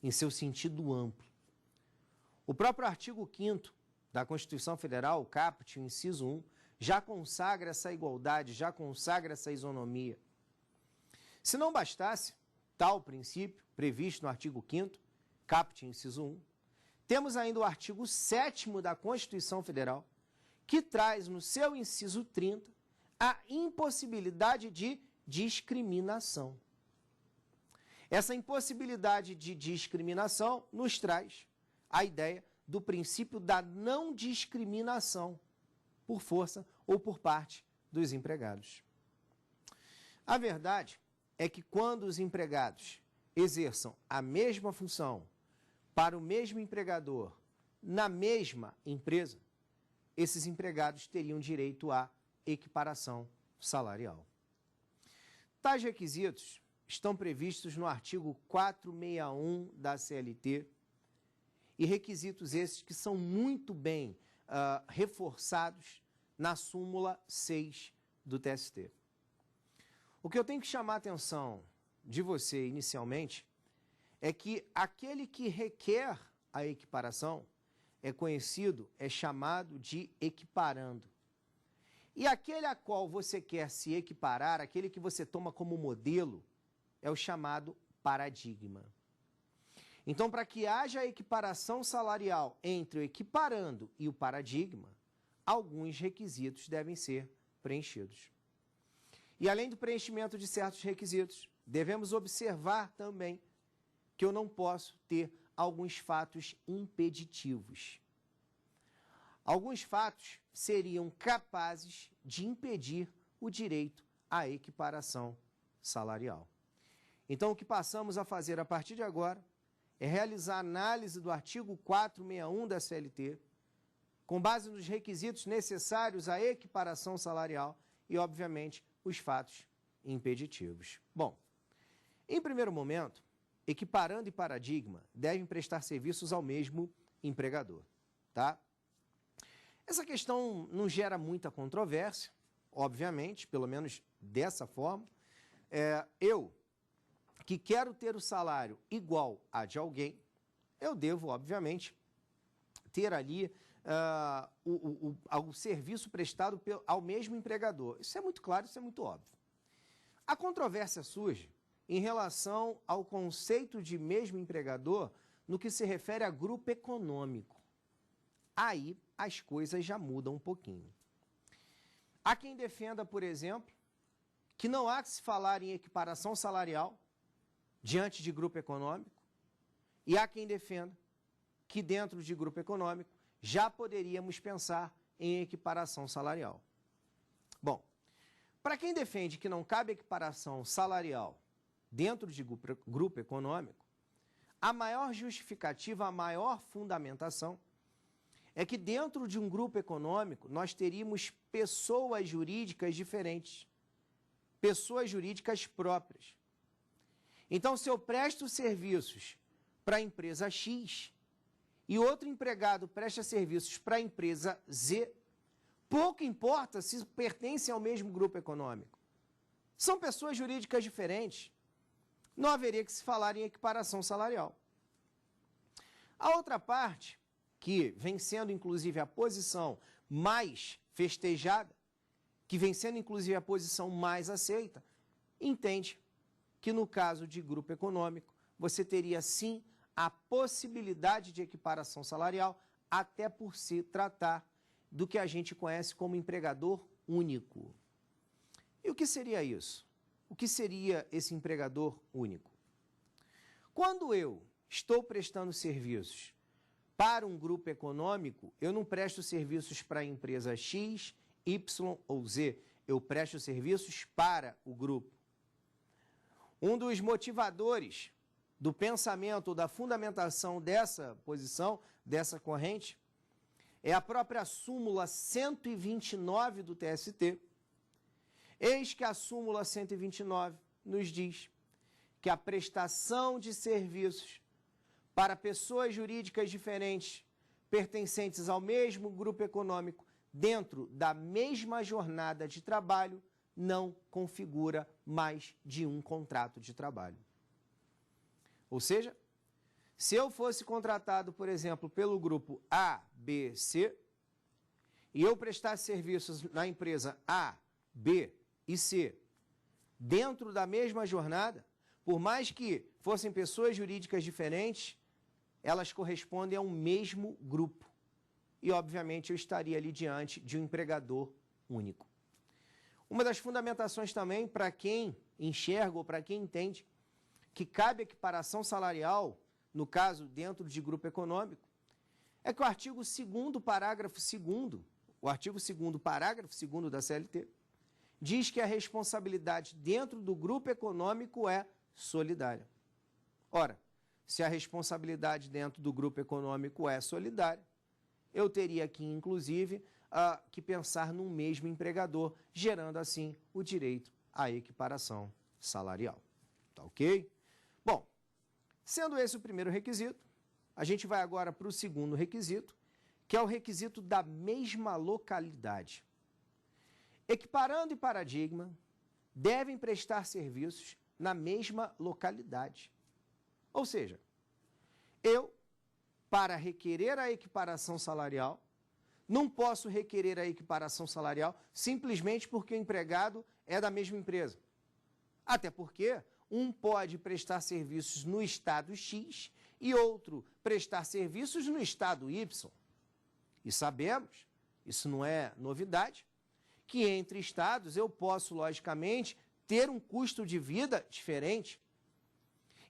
em seu sentido amplo. O próprio artigo 5º da Constituição Federal, o caput, o inciso 1, já consagra essa igualdade, já consagra essa isonomia. Se não bastasse tal princípio previsto no artigo 5º, caput, inciso 1, temos ainda o artigo 7º da Constituição Federal, que traz no seu inciso 30 a impossibilidade de discriminação. Essa impossibilidade de discriminação nos traz a ideia do princípio da não discriminação por força ou por parte dos empregados. A verdade é que quando os empregados exerçam a mesma função para o mesmo empregador na mesma empresa, esses empregados teriam direito à equiparação salarial. Tais requisitos estão previstos no artigo 461 da CLT e requisitos esses que são muito bem reforçados na súmula 6 do TST. O que eu tenho que chamar a atenção de você inicialmente é que aquele que requer a equiparação é conhecido, é chamado de equiparando. E aquele a qual você quer se equiparar, aquele que você toma como modelo, é o chamado paradigma. Então, para que haja equiparação salarial entre o equiparando e o paradigma, alguns requisitos devem ser preenchidos. E além do preenchimento de certos requisitos, devemos observar também que eu não posso ter alguns fatos impeditivos. Alguns fatos seriam capazes de impedir o direito à equiparação salarial. Então, o que passamos a fazer a partir de agora é realizar a análise do artigo 461 da CLT, com base nos requisitos necessários à equiparação salarial e, obviamente, os fatos impeditivos. Bom, em primeiro momento, equiparando e paradigma devem prestar serviços ao mesmo empregador, tá? Essa questão não gera muita controvérsia, obviamente, pelo menos dessa forma. Eu, que quero ter o salário igual a de alguém, eu devo, obviamente, ter ali o serviço prestado ao mesmo empregador. Isso é muito claro, isso é muito óbvio. A controvérsia surge em relação ao conceito de mesmo empregador no que se refere a grupo econômico. Aí as coisas já mudam um pouquinho. Há quem defenda, por exemplo, que não há que se falar em equiparação salarial diante de grupo econômico, e há quem defenda que dentro de grupo econômico já poderíamos pensar em equiparação salarial. Bom, para quem defende que não cabe equiparação salarial dentro de grupo econômico, a maior justificativa, a maior fundamentação é que dentro de um grupo econômico nós teríamos pessoas jurídicas diferentes, pessoas jurídicas próprias. Então, se eu presto serviços para a empresa X e outro empregado presta serviços para a empresa Z, pouco importa se pertencem ao mesmo grupo econômico. São pessoas jurídicas diferentes. Não haveria que se falar em equiparação salarial. A outra parte, que vem sendo inclusive a posição mais festejada, que vem sendo inclusive a posição mais aceita, entende que no caso de grupo econômico, você teria sim a possibilidade de equiparação salarial, até por se tratar do que a gente conhece como empregador único. E o que seria isso? O que seria esse empregador único? Quando eu estou prestando serviços para um grupo econômico, eu não presto serviços para a empresa X, Y ou Z. eu presto serviços para o grupo. Um dos motivadores do pensamento, da fundamentação dessa posição, dessa corrente, é a própria súmula 129 do TST. Eis que a súmula 129 nos diz que a prestação de serviços para pessoas jurídicas diferentes, pertencentes ao mesmo grupo econômico, dentro da mesma jornada de trabalho, não configura mais de um contrato de trabalho. Ou seja, se eu fosse contratado, por exemplo, pelo grupo A, B, C, e eu prestasse serviços na empresa A, B e C, dentro da mesma jornada, por mais que fossem pessoas jurídicas diferentes, elas correspondem a um mesmo grupo. E, obviamente, eu estaria ali diante de um empregador único. Uma das fundamentações também, para quem enxerga ou para quem entende, que cabe equiparação salarial, no caso, dentro de grupo econômico, é que o artigo 2º, parágrafo 2º, o artigo 2º, parágrafo 2º da CLT, diz que a responsabilidade dentro do grupo econômico é solidária. Ora, se a responsabilidade dentro do grupo econômico é solidária, eu teria aqui, inclusive, que pensar num mesmo empregador, gerando, assim, o direito à equiparação salarial. Tá ok? Bom, sendo esse o primeiro requisito, a gente vai agora para o segundo requisito, que é o requisito da mesma localidade. Equiparando e paradigma devem prestar serviços na mesma localidade. Ou seja, eu, para requerer a equiparação salarial, não posso requerer a equiparação salarial simplesmente porque o empregado é da mesma empresa. Até porque um pode prestar serviços no estado X e outro prestar serviços no estado Y. E sabemos, isso não é novidade, que entre estados eu posso, logicamente, ter um custo de vida diferente.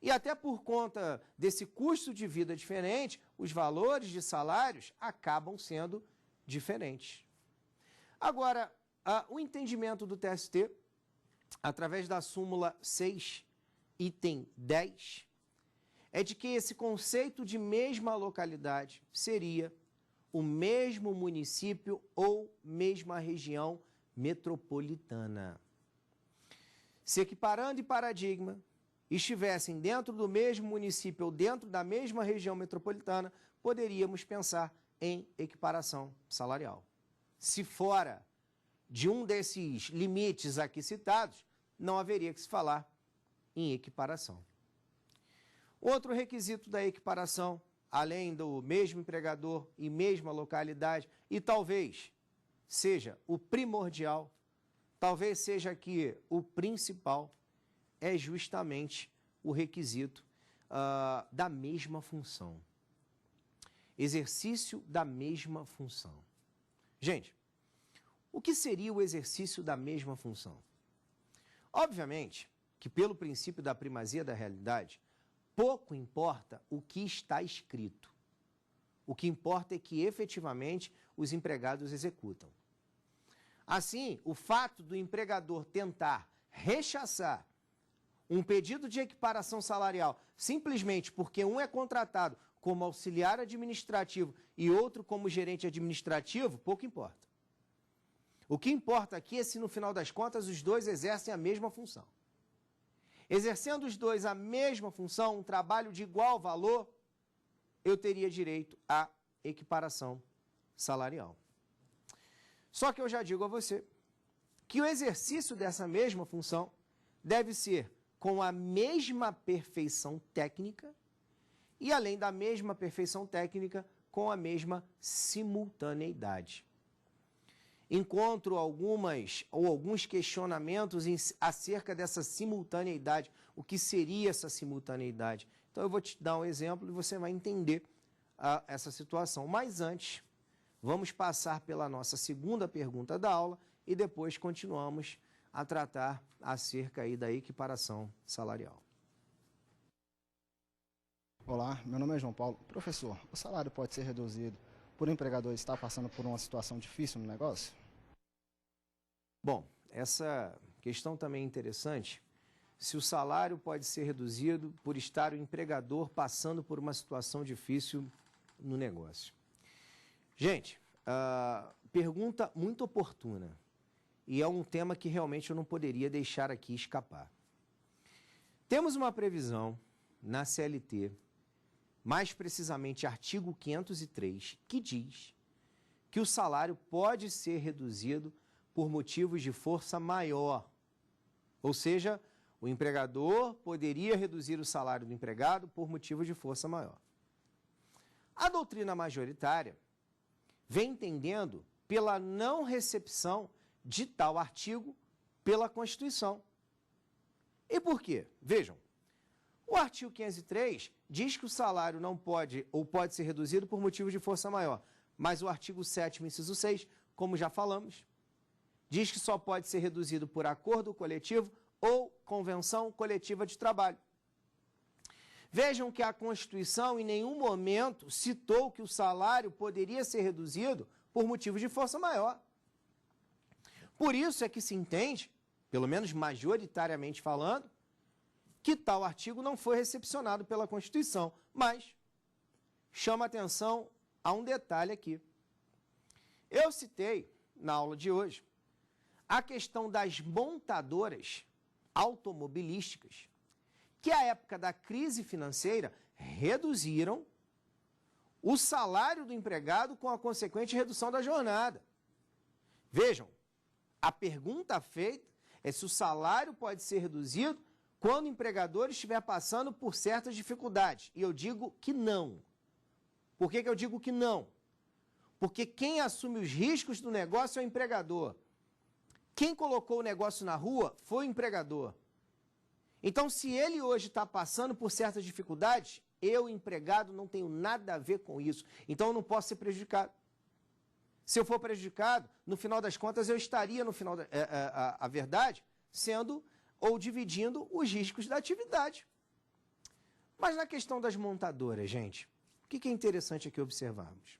E até por conta desse custo de vida diferente, os valores de salários acabam sendo diferentes. Agora, o entendimento do TST, através da súmula 6, item 10, é de que esse conceito de mesma localidade seria o mesmo município ou mesma região metropolitana. Se equiparando e paradigma estivessem dentro do mesmo município ou dentro da mesma região metropolitana, poderíamos pensar em equiparação salarial. Se fora de um desses limites aqui citados, não haveria que se falar em equiparação. Outro requisito da equiparação, além do mesmo empregador e mesma localidade, e talvez seja o primordial, talvez seja aqui o principal, é justamente o requisito da mesma função. Exercício da mesma função. Gente, o que seria o exercício da mesma função? Obviamente que, pelo princípio da primazia da realidade, pouco importa o que está escrito. O que importa é que, efetivamente, os empregados executam. Assim, o fato do empregador tentar rechaçar um pedido de equiparação salarial simplesmente porque um é contratado como auxiliar administrativo e outro como gerente administrativo, pouco importa. O que importa aqui é se, no final das contas, os dois exercem a mesma função. Exercendo os dois a mesma função, um trabalho de igual valor, eu teria direito à equiparação salarial. Só que eu já digo a você que o exercício dessa mesma função deve ser com a mesma perfeição técnica e, além da mesma perfeição técnica, com a mesma simultaneidade. Encontro alguns questionamentos acerca dessa simultaneidade. O que seria essa simultaneidade? Então eu vou te dar um exemplo e você vai entender essa situação. Mas antes, vamos passar pela nossa segunda pergunta da aula e depois continuamos a tratar acerca aí da equiparação salarial. Olá, meu nome é João Paulo. Professor, o salário pode ser reduzido por o empregador estar passando por uma situação difícil no negócio? Bom, essa questão também é interessante. Se o salário pode ser reduzido por estar o empregador passando por uma situação difícil no negócio. Gente, pergunta muito oportuna. E é um tema que realmente eu não poderia deixar aqui escapar. Temos uma previsão na CLT, mais precisamente artigo 503, que diz que o salário pode ser reduzido por motivos de força maior. Ou seja, o empregador poderia reduzir o salário do empregado por motivo de força maior. A doutrina majoritária vem entendendo pela não recepção de tal artigo pela Constituição. E por quê? Vejam, o artigo 503 diz que o salário não pode ou pode ser reduzido por motivo de força maior, mas o artigo 7º, inciso 6, como já falamos, diz que só pode ser reduzido por acordo coletivo ou convenção coletiva de trabalho. Vejam que a Constituição em nenhum momento citou que o salário poderia ser reduzido por motivo de força maior. Por isso é que se entende, pelo menos majoritariamente falando, que tal artigo não foi recepcionado pela Constituição. Mas chama atenção a um detalhe aqui. Eu citei, na aula de hoje, a questão das montadoras automobilísticas, que à época da crise financeira reduziram o salário do empregado com a consequente redução da jornada. Vejam, a pergunta feita é se o salário pode ser reduzido quando o empregador estiver passando por certas dificuldades. E eu digo que não. Por que eu digo que não? Porque quem assume os riscos do negócio é o empregador. Quem colocou o negócio na rua foi o empregador. Então, se ele hoje está passando por certas dificuldades, eu, empregado, não tenho nada a ver com isso. Então, eu não posso ser prejudicado. Se eu for prejudicado, no final das contas, eu estaria, no final a verdade, sendo ou dividindo os riscos da atividade. Mas na questão das montadoras, gente, o que é interessante aqui observarmos?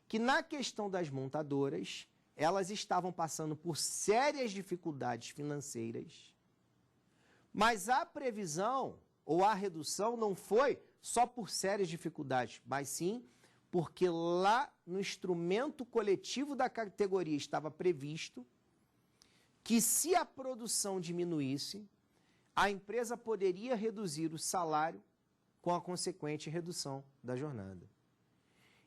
Que na questão das montadoras, elas estavam passando por sérias dificuldades financeiras, mas a previsão ou a redução não foi só por sérias dificuldades, mas sim porque lá no instrumento coletivo da categoria estava previsto que se a produção diminuísse, a empresa poderia reduzir o salário com a consequente redução da jornada.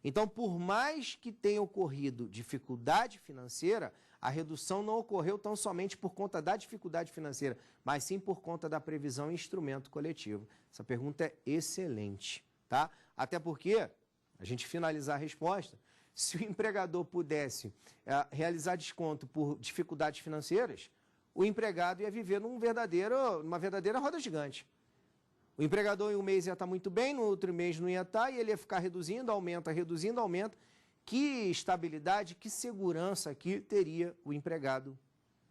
Então, por mais que tenha ocorrido dificuldade financeira, a redução não ocorreu tão somente por conta da dificuldade financeira, mas sim por conta da previsão em instrumento coletivo. Essa pergunta é excelente, tá? Até porque, a gente finalizar a resposta, se o empregador pudesse realizar desconto por dificuldades financeiras, o empregado ia viver numa verdadeira roda gigante. O empregador em um mês ia estar muito bem, no outro mês não ia estar, e ele ia ficar reduzindo, aumenta, reduzindo, aumenta. Que estabilidade, que segurança aqui teria o empregado?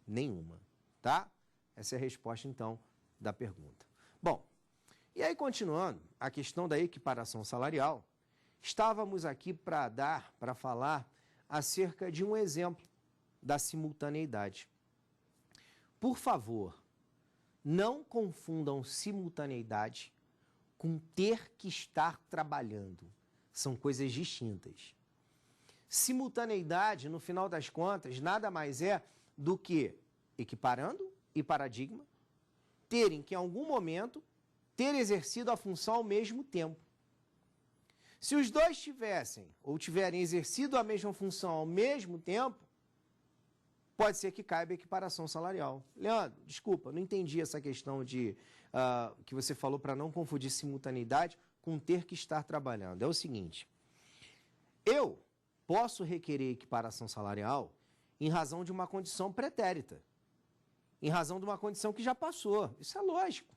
Nenhuma, tá? Essa é a resposta, então, da pergunta. Bom, e aí continuando, a questão da equiparação salarial, estávamos aqui para falar acerca de um exemplo da simultaneidade. Por favor, não confundam simultaneidade com ter que estar trabalhando. São coisas distintas. Simultaneidade, no final das contas, nada mais é do que equiparando e paradigma terem que, em algum momento, ter exercido a função ao mesmo tempo. Se os dois tiverem exercido a mesma função ao mesmo tempo, pode ser que caiba a equiparação salarial. Leandro, desculpa, não entendi essa questão que você falou para não confundir simultaneidade com ter que estar trabalhando. É o seguinte, eu posso requerer equiparação salarial em razão de uma condição pretérita, em razão de uma condição que já passou. Isso é lógico.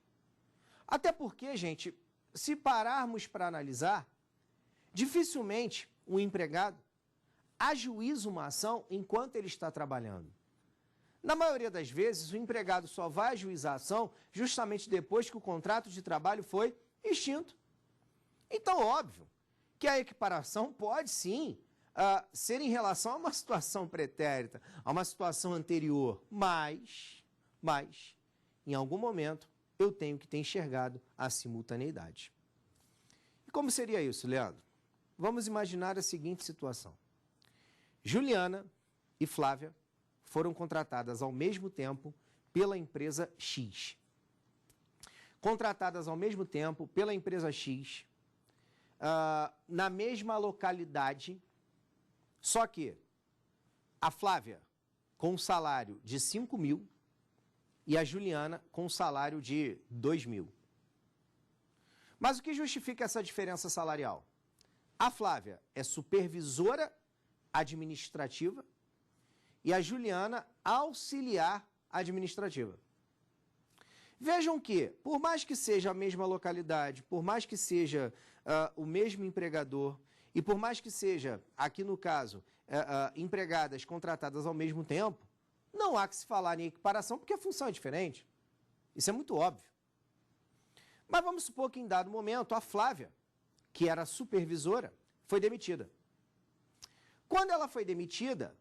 Até porque, gente, se pararmos para analisar, dificilmente um empregado ajuiza uma ação enquanto ele está trabalhando. Na maioria das vezes, o empregado só vai ajuizar a ação justamente depois que o contrato de trabalho foi extinto. Então, óbvio que a equiparação pode sim ser em relação a uma situação pretérita, a uma situação anterior, mas, em algum momento, eu tenho que ter enxergado a simultaneidade. E como seria isso, Leandro? Vamos imaginar a seguinte situação. Juliana e Flávia foram contratadas ao mesmo tempo pela empresa X. Contratadas ao mesmo tempo pela empresa X, na mesma localidade, só que a Flávia com um salário de 5 mil e a Juliana com um salário de 2 mil. Mas o que justifica essa diferença salarial? A Flávia é supervisora administrativa e a Juliana auxiliar administrativa. Vejam que, por mais que seja a mesma localidade, por mais que seja o mesmo empregador e por mais que seja, aqui no caso, empregadas contratadas ao mesmo tempo, não há que se falar em equiparação porque a função é diferente. Isso é muito óbvio. Mas vamos supor que em dado momento a Flávia, que era supervisora, foi demitida. Quando ela foi demitida,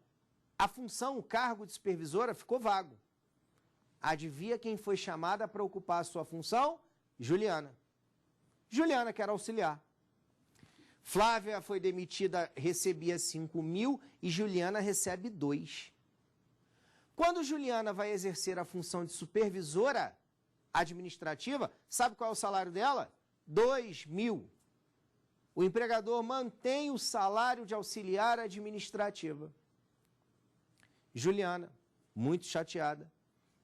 a função, o cargo de supervisora ficou vago. Adivinha quem foi chamada para ocupar a sua função? Juliana. Juliana, que era auxiliar. Flávia foi demitida, recebia 5 mil e Juliana recebe 2. Quando Juliana vai exercer a função de supervisora administrativa, sabe qual é o salário dela? 2 mil. O empregador mantém o salário de auxiliar administrativa. Juliana, muito chateada,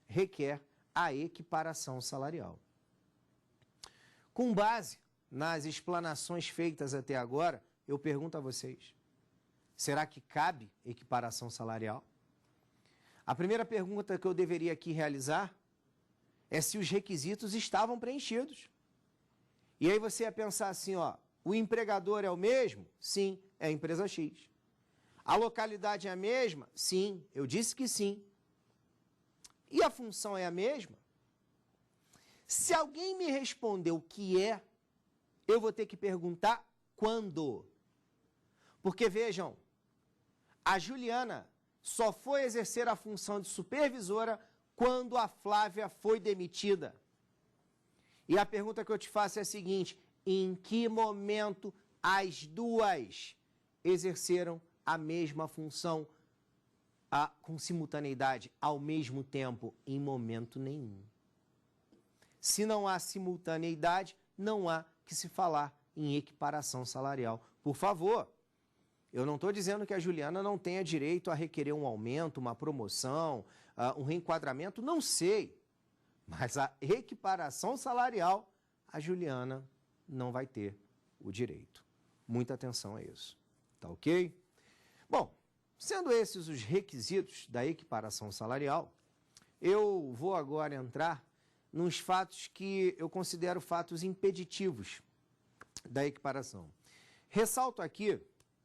requer a equiparação salarial. Com base nas explanações feitas até agora, eu pergunto a vocês, será que cabe equiparação salarial? A primeira pergunta que eu deveria aqui realizar é se os requisitos estavam preenchidos. E aí você ia pensar assim, ó, o empregador é o mesmo? Sim, é a empresa X. A localidade é a mesma? Sim, eu disse que sim. E a função é a mesma? Se alguém me respondeu que é, eu vou ter que perguntar quando. Porque vejam, a Juliana só foi exercer a função de supervisora quando a Flávia foi demitida. E a pergunta que eu te faço é a seguinte, em que momento as duas exerceram a mesma função com simultaneidade, ao mesmo tempo? Em momento nenhum. Se não há simultaneidade, não há que se falar em equiparação salarial. Por favor, eu não estou dizendo que a Juliana não tenha direito a requerer um aumento, uma promoção, um reenquadramento, não sei. Mas a equiparação salarial, a Juliana não vai ter o direito. Muita atenção a isso. Tá ok? Bom, sendo esses os requisitos da equiparação salarial, eu vou agora entrar nos fatos que eu considero fatos impeditivos da equiparação. Ressalto aqui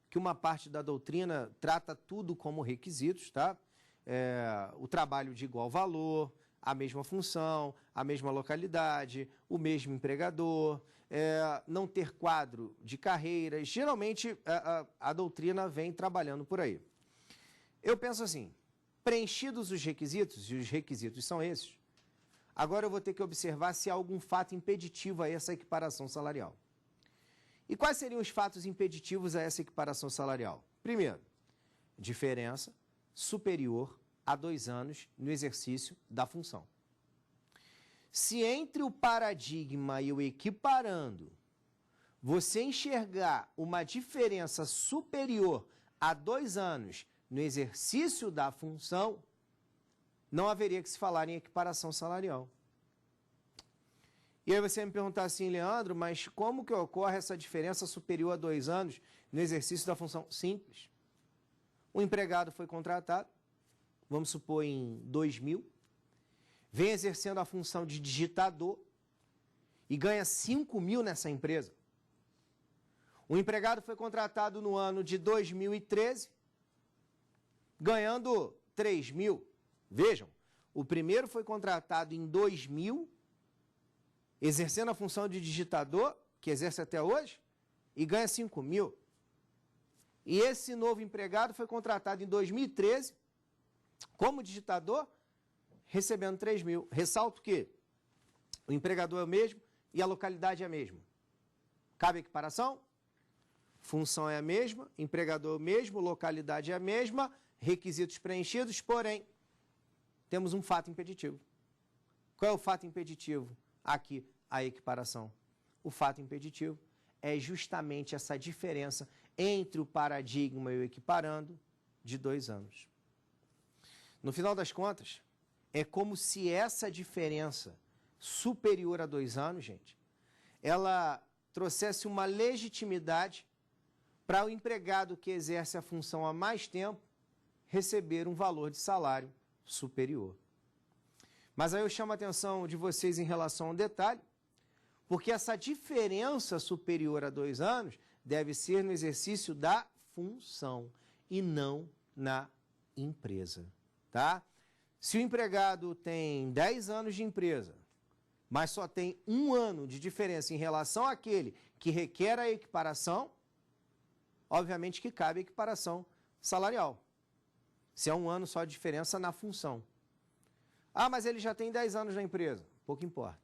que uma parte da doutrina trata tudo como requisitos, tá? O trabalho de igual valor, a mesma função, a mesma localidade, o mesmo empregador, não ter quadro de carreiras. Geralmente, a doutrina vem trabalhando por aí. Eu penso assim, preenchidos os requisitos, e os requisitos são esses, agora eu vou ter que observar se há algum fato impeditivo a essa equiparação salarial. E quais seriam os fatos impeditivos a essa equiparação salarial? Primeiro, diferença superior a 2 anos no exercício da função. Se entre o paradigma e o equiparando, você enxergar uma diferença superior a 2 anos no exercício da função, não haveria que se falar em equiparação salarial. E aí você me perguntar assim, Leandro, mas como que ocorre essa diferença superior a 2 anos no exercício da função? Simples. O empregado foi contratado, vamos supor em 2000, vem exercendo a função de digitador e ganha 5 mil nessa empresa. O empregado foi contratado no ano de 2013, ganhando 3 mil. Vejam, o primeiro foi contratado em 2000, exercendo a função de digitador, que exerce até hoje, e ganha 5 mil. E esse novo empregado foi contratado em 2013 como digitador, recebendo 3 mil. Ressalto que o empregador é o mesmo e a localidade é a mesma. Cabe equiparação? Função é a mesma, empregador é o mesmo, localidade é a mesma, requisitos preenchidos, porém, temos um fato impeditivo. Qual é o fato impeditivo? Aqui, a equiparação. O fato impeditivo é justamente essa diferença entre o paradigma e o equiparando de 2 anos. No final das contas, é como se essa diferença superior a 2 anos, gente, ela trouxesse uma legitimidade para o empregado que exerce a função há mais tempo receber um valor de salário superior. Mas aí eu chamo a atenção de vocês em relação ao detalhe, porque essa diferença superior a 2 anos deve ser no exercício da função e não na empresa, tá? Se o empregado tem 10 anos de empresa, mas só tem 1 ano de diferença em relação àquele que requer a equiparação, obviamente que cabe a equiparação salarial. Se é 1 ano só de diferença na função. Ah, mas ele já tem 10 anos na empresa. Pouco importa.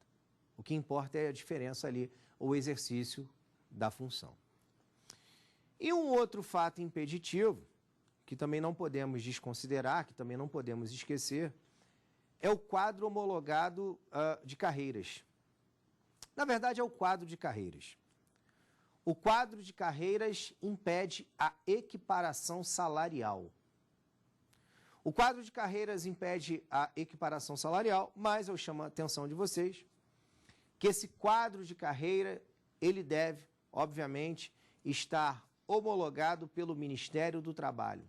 O que importa é a diferença ali, o exercício da função. E um outro fato impeditivo, que também não podemos desconsiderar, que também não podemos esquecer, é o quadro homologado de carreiras. Na verdade, é o quadro de carreiras. O quadro de carreiras impede a equiparação salarial. O quadro de carreiras impede a equiparação salarial, mas eu chamo a atenção de vocês que esse quadro de carreira, ele deve, obviamente, estar homologado pelo Ministério do Trabalho.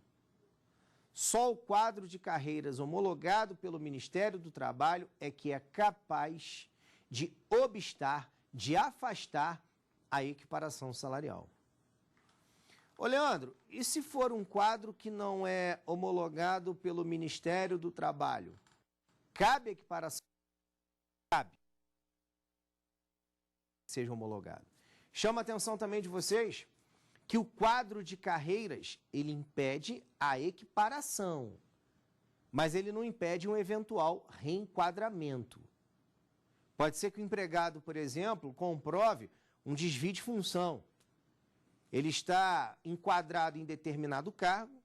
Só o quadro de carreiras homologado pelo Ministério do Trabalho é que é capaz de obstar, de afastar a equiparação salarial. Ô, Leandro, e se for um quadro que não é homologado pelo Ministério do Trabalho? Cabe equiparação? Cabe. Seja homologado. Chama a atenção também de vocês que o quadro de carreiras, ele impede a equiparação, mas ele não impede um eventual reenquadramento. Pode ser que o empregado, por exemplo, comprove um desvio de função. Ele está enquadrado em determinado cargo,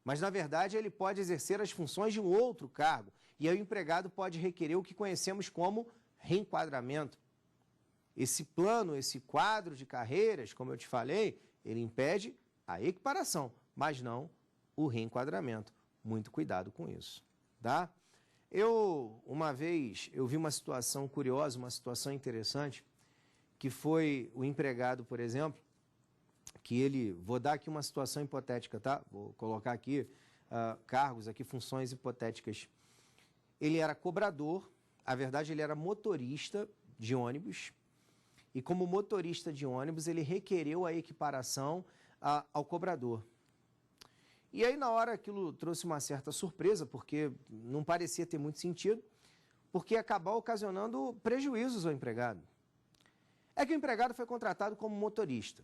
mas, na verdade, ele pode exercer as funções de um outro cargo. E aí o empregado pode requerer o que conhecemos como reenquadramento. Esse plano, esse quadro de carreiras, como eu te falei, ele impede a equiparação, mas não o reenquadramento. Muito cuidado com isso, tá? Uma vez, eu vi uma situação curiosa, uma situação interessante, que foi o empregado, por exemplo, que ele, vou dar aqui uma situação hipotética, tá? Vou colocar aqui cargos, aqui funções hipotéticas. Ele era cobrador, a verdade ele era motorista de ônibus, e como motorista de ônibus ele requereu a equiparação ao cobrador. E aí na hora aquilo trouxe uma certa surpresa, porque não parecia ter muito sentido, porque acabou ocasionando prejuízos ao empregado. É que o empregado foi contratado como motorista.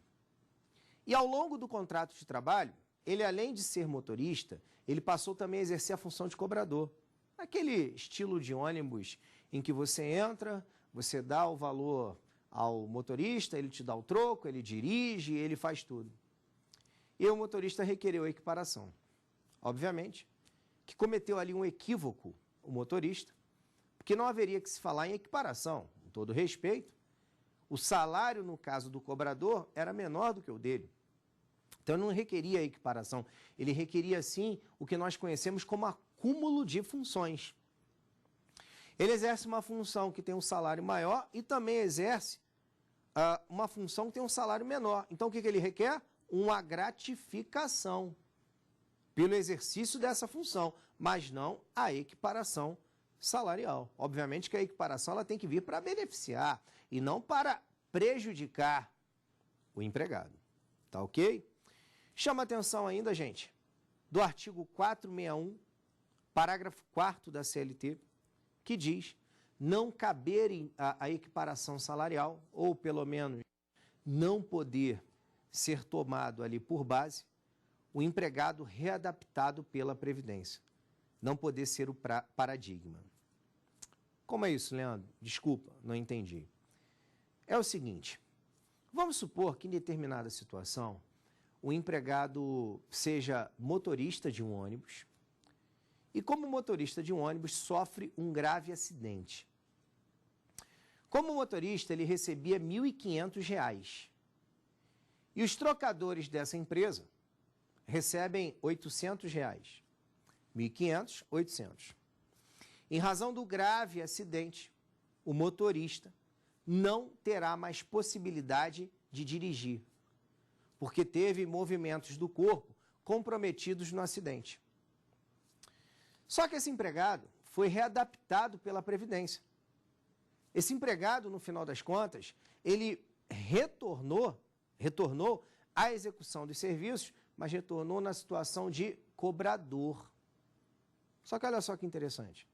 E ao longo do contrato de trabalho, ele além de ser motorista, ele passou também a exercer a função de cobrador. Aquele estilo de ônibus em que você entra, você dá o valor ao motorista, ele te dá o troco, ele dirige, ele faz tudo. E o motorista requereu a equiparação. Obviamente que cometeu ali um equívoco o motorista, porque não haveria que se falar em equiparação, com todo respeito. O salário, no caso do cobrador, era menor do que o dele. Então, não requeria equiparação. Ele requeria, sim, o que nós conhecemos como acúmulo de funções. Ele exerce uma função que tem um salário maior e também exerce uma função que tem um salário menor. Então, o que ele requer? Uma gratificação pelo exercício dessa função, mas não a equiparação salarial. Obviamente que a equiparação ela tem que vir para beneficiar e não para prejudicar o empregado. Tá ok? Chama atenção ainda, gente, do artigo 461, parágrafo 4º da CLT, que diz não caber a equiparação salarial, ou pelo menos não poder ser tomado ali por base, o empregado readaptado pela Previdência, não poder ser o paradigma. Como é isso, Leandro? Desculpa, não entendi. É o seguinte, vamos supor que em determinada situação, o empregado seja motorista de um ônibus e, como motorista de um ônibus, sofre um grave acidente. Como motorista, ele recebia R$ 1.500 e os trocadores dessa empresa recebem R$ 800. 1.500, 800. Em razão do grave acidente, o motorista não terá mais possibilidade de dirigir, porque teve movimentos do corpo comprometidos no acidente. Só que esse empregado foi readaptado pela Previdência. Esse empregado, no final das contas, ele retornou à execução dos serviços, mas retornou na situação de cobrador. Só que olha só que interessante.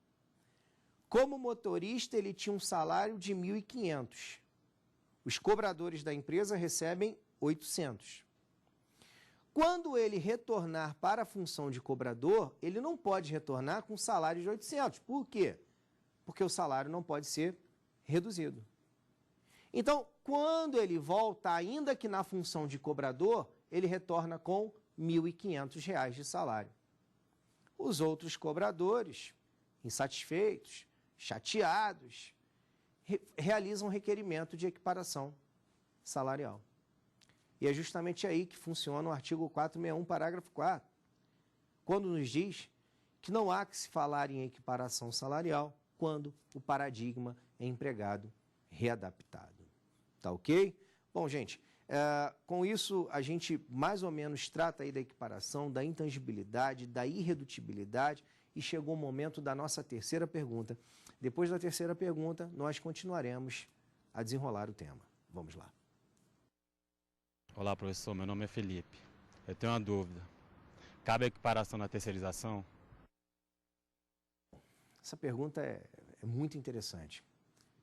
Como motorista, ele tinha um salário de 1.500. Os cobradores da empresa recebem 800. Quando ele retornar para a função de cobrador, ele não pode retornar com salário de 800. Por quê? Porque o salário não pode ser reduzido. Então, quando ele volta, ainda que na função de cobrador, ele retorna com R$ 1.500 de salário. Os outros cobradores, insatisfeitos, chateados, realizam requerimento de equiparação salarial. E é justamente aí que funciona o artigo 461, parágrafo 4, quando nos diz que não há que se falar em equiparação salarial quando o paradigma é empregado readaptado. Tá ok? Bom, gente, com isso a gente mais ou menos trata aí da equiparação, da intangibilidade, da irredutibilidade e chegou o momento da nossa terceira pergunta. Depois da terceira pergunta, nós continuaremos a desenrolar o tema. Vamos lá. Olá, professor. Meu nome é Felipe. Eu tenho uma dúvida. Cabe a equiparação na terceirização? Essa pergunta é muito interessante.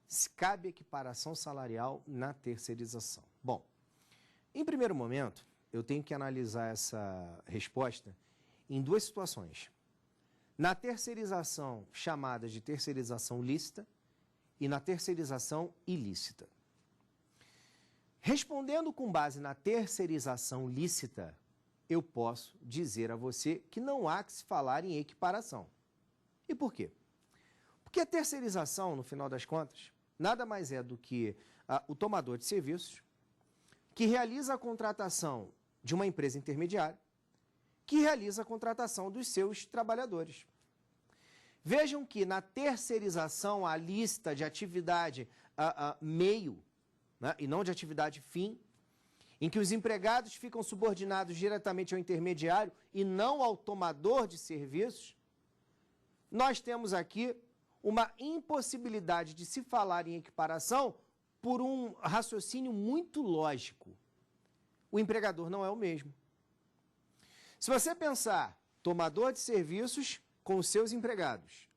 Se cabe equiparação salarial na terceirização? Bom, em primeiro momento, eu tenho que analisar essa resposta em duas situações. Na terceirização chamada de terceirização lícita e na terceirização ilícita. Respondendo com base na terceirização lícita, eu posso dizer a você que não há que se falar em equiparação. E por quê? Porque a terceirização, no final das contas, nada mais é do que o tomador de serviços que realiza a contratação de uma empresa intermediária que realiza a contratação dos seus trabalhadores. Vejam que na terceirização, a lista de atividade meio, né, e não de atividade fim, em que os empregados ficam subordinados diretamente ao intermediário e não ao tomador de serviços, nós temos aqui uma impossibilidade de se falar em equiparação por um raciocínio muito lógico. O empregador não é o mesmo. Se você pensar, tomador de serviços com os seus empregados,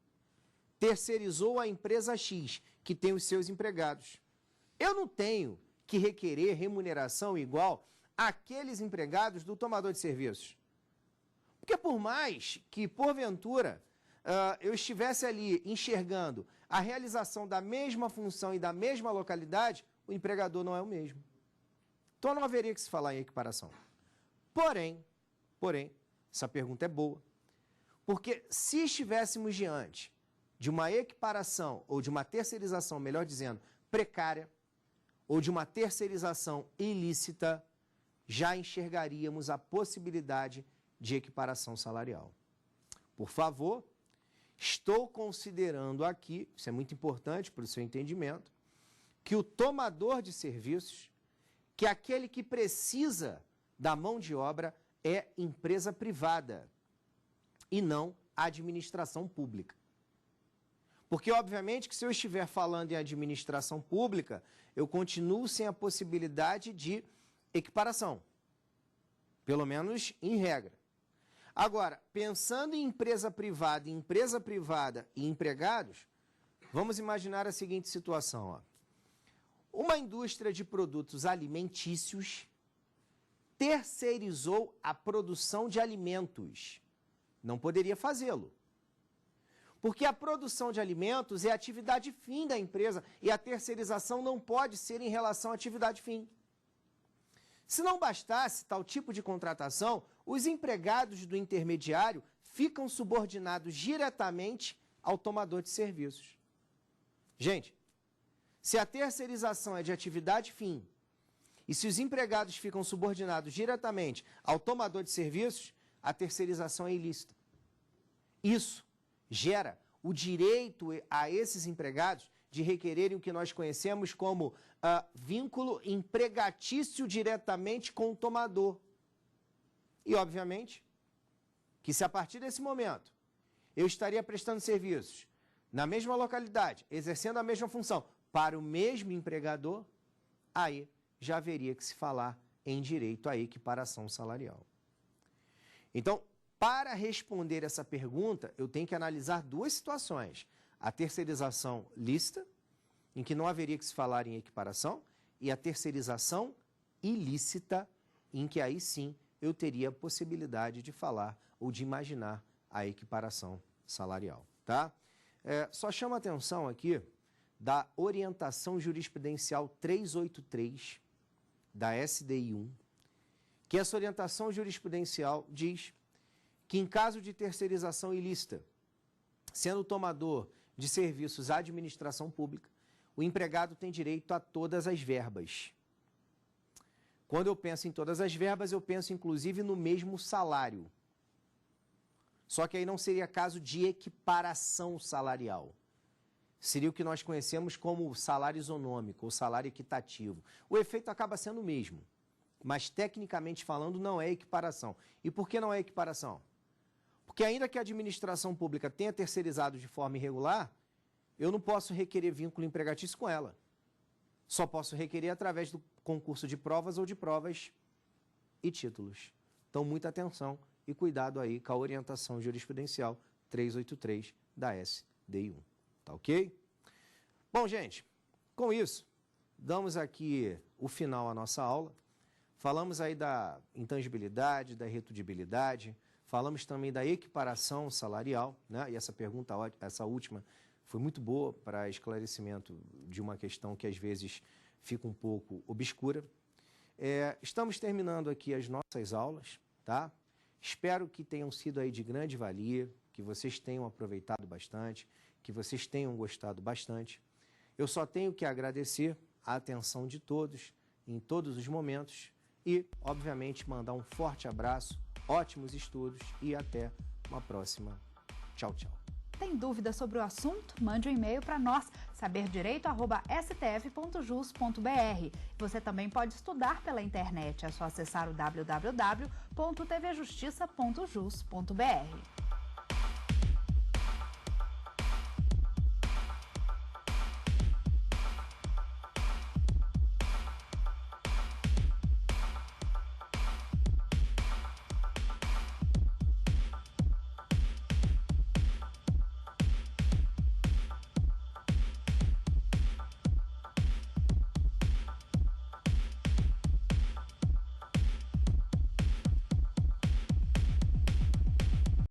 terceirizou a empresa X, que tem os seus empregados. Eu não tenho que requerer remuneração igual àqueles empregados do tomador de serviços. Porque por mais que, porventura, eu estivesse ali enxergando a realização da mesma função e da mesma localidade, o empregador não é o mesmo. Então não haveria que se falar em equiparação. Porém, essa pergunta é boa, porque se estivéssemos diante de uma equiparação ou de uma terceirização, melhor dizendo, precária, ou de uma terceirização ilícita, já enxergaríamos a possibilidade de equiparação salarial. Por favor, estou considerando aqui, isso é muito importante para o seu entendimento, que o tomador de serviços, que aquele que precisa da mão de obra é empresa privada e não administração pública. Porque, obviamente, que se eu estiver falando em administração pública, eu continuo sem a possibilidade de equiparação, pelo menos em regra. Agora, pensando em empresa privada e empregados, vamos imaginar a seguinte situação. Uma indústria de produtos alimentícios terceirizou a produção de alimentos. Não poderia fazê-lo. Porque a produção de alimentos é a atividade fim da empresa e a terceirização não pode ser em relação à atividade fim. Se não bastasse tal tipo de contratação, os empregados do intermediário ficam subordinados diretamente ao tomador de serviços. Gente, se a terceirização é de atividade fim e se os empregados ficam subordinados diretamente ao tomador de serviços, a terceirização é ilícita. Isso gera o direito a esses empregados de requererem o que nós conhecemos como vínculo empregatício diretamente com o tomador. E, obviamente, que se a partir desse momento eu estaria prestando serviços na mesma localidade, exercendo a mesma função para o mesmo empregador, aí já haveria que se falar em direito à equiparação salarial. Então, para responder essa pergunta, eu tenho que analisar duas situações. A terceirização lícita, em que não haveria que se falar em equiparação, e a terceirização ilícita, em que aí sim eu teria a possibilidade de falar ou de imaginar a equiparação salarial. Tá? Só chama a atenção aqui da orientação jurisprudencial 383 da SDI 1, que essa orientação jurisprudencial diz que em caso de terceirização ilícita, sendo tomador de serviços à administração pública, o empregado tem direito a todas as verbas. Quando eu penso em todas as verbas, eu penso inclusive no mesmo salário. Só que aí não seria caso de equiparação salarial. Seria o que nós conhecemos como salário isonômico ou salário equitativo. O efeito acaba sendo o mesmo, mas tecnicamente falando não é equiparação. E por que não é equiparação? Porque ainda que a administração pública tenha terceirizado de forma irregular, eu não posso requerer vínculo empregatício com ela. Só posso requerer através do concurso de provas ou de provas e títulos. Então, muita atenção e cuidado aí com a orientação jurisprudencial 383 da SDI 1. Tá ok? Bom, gente, com isso, damos aqui o final à nossa aula. Falamos aí da intangibilidade, da irretutibilidade, falamos também da equiparação salarial, né? E essa pergunta, essa última, foi muito boa para esclarecimento de uma questão que às vezes fica um pouco obscura. Estamos terminando aqui as nossas aulas, tá? Espero que tenham sido aí de grande valia, que vocês tenham aproveitado bastante, que vocês tenham gostado bastante. Eu só tenho que agradecer a atenção de todos, em todos os momentos, e, obviamente, mandar um forte abraço, ótimos estudos e até uma próxima. Tchau, tchau. Tem dúvida sobre o assunto? Mande um e-mail para nós, saberdireito@stf.jus.br. Você também pode estudar pela internet, é só acessar o www.tvjustiça.jus.br.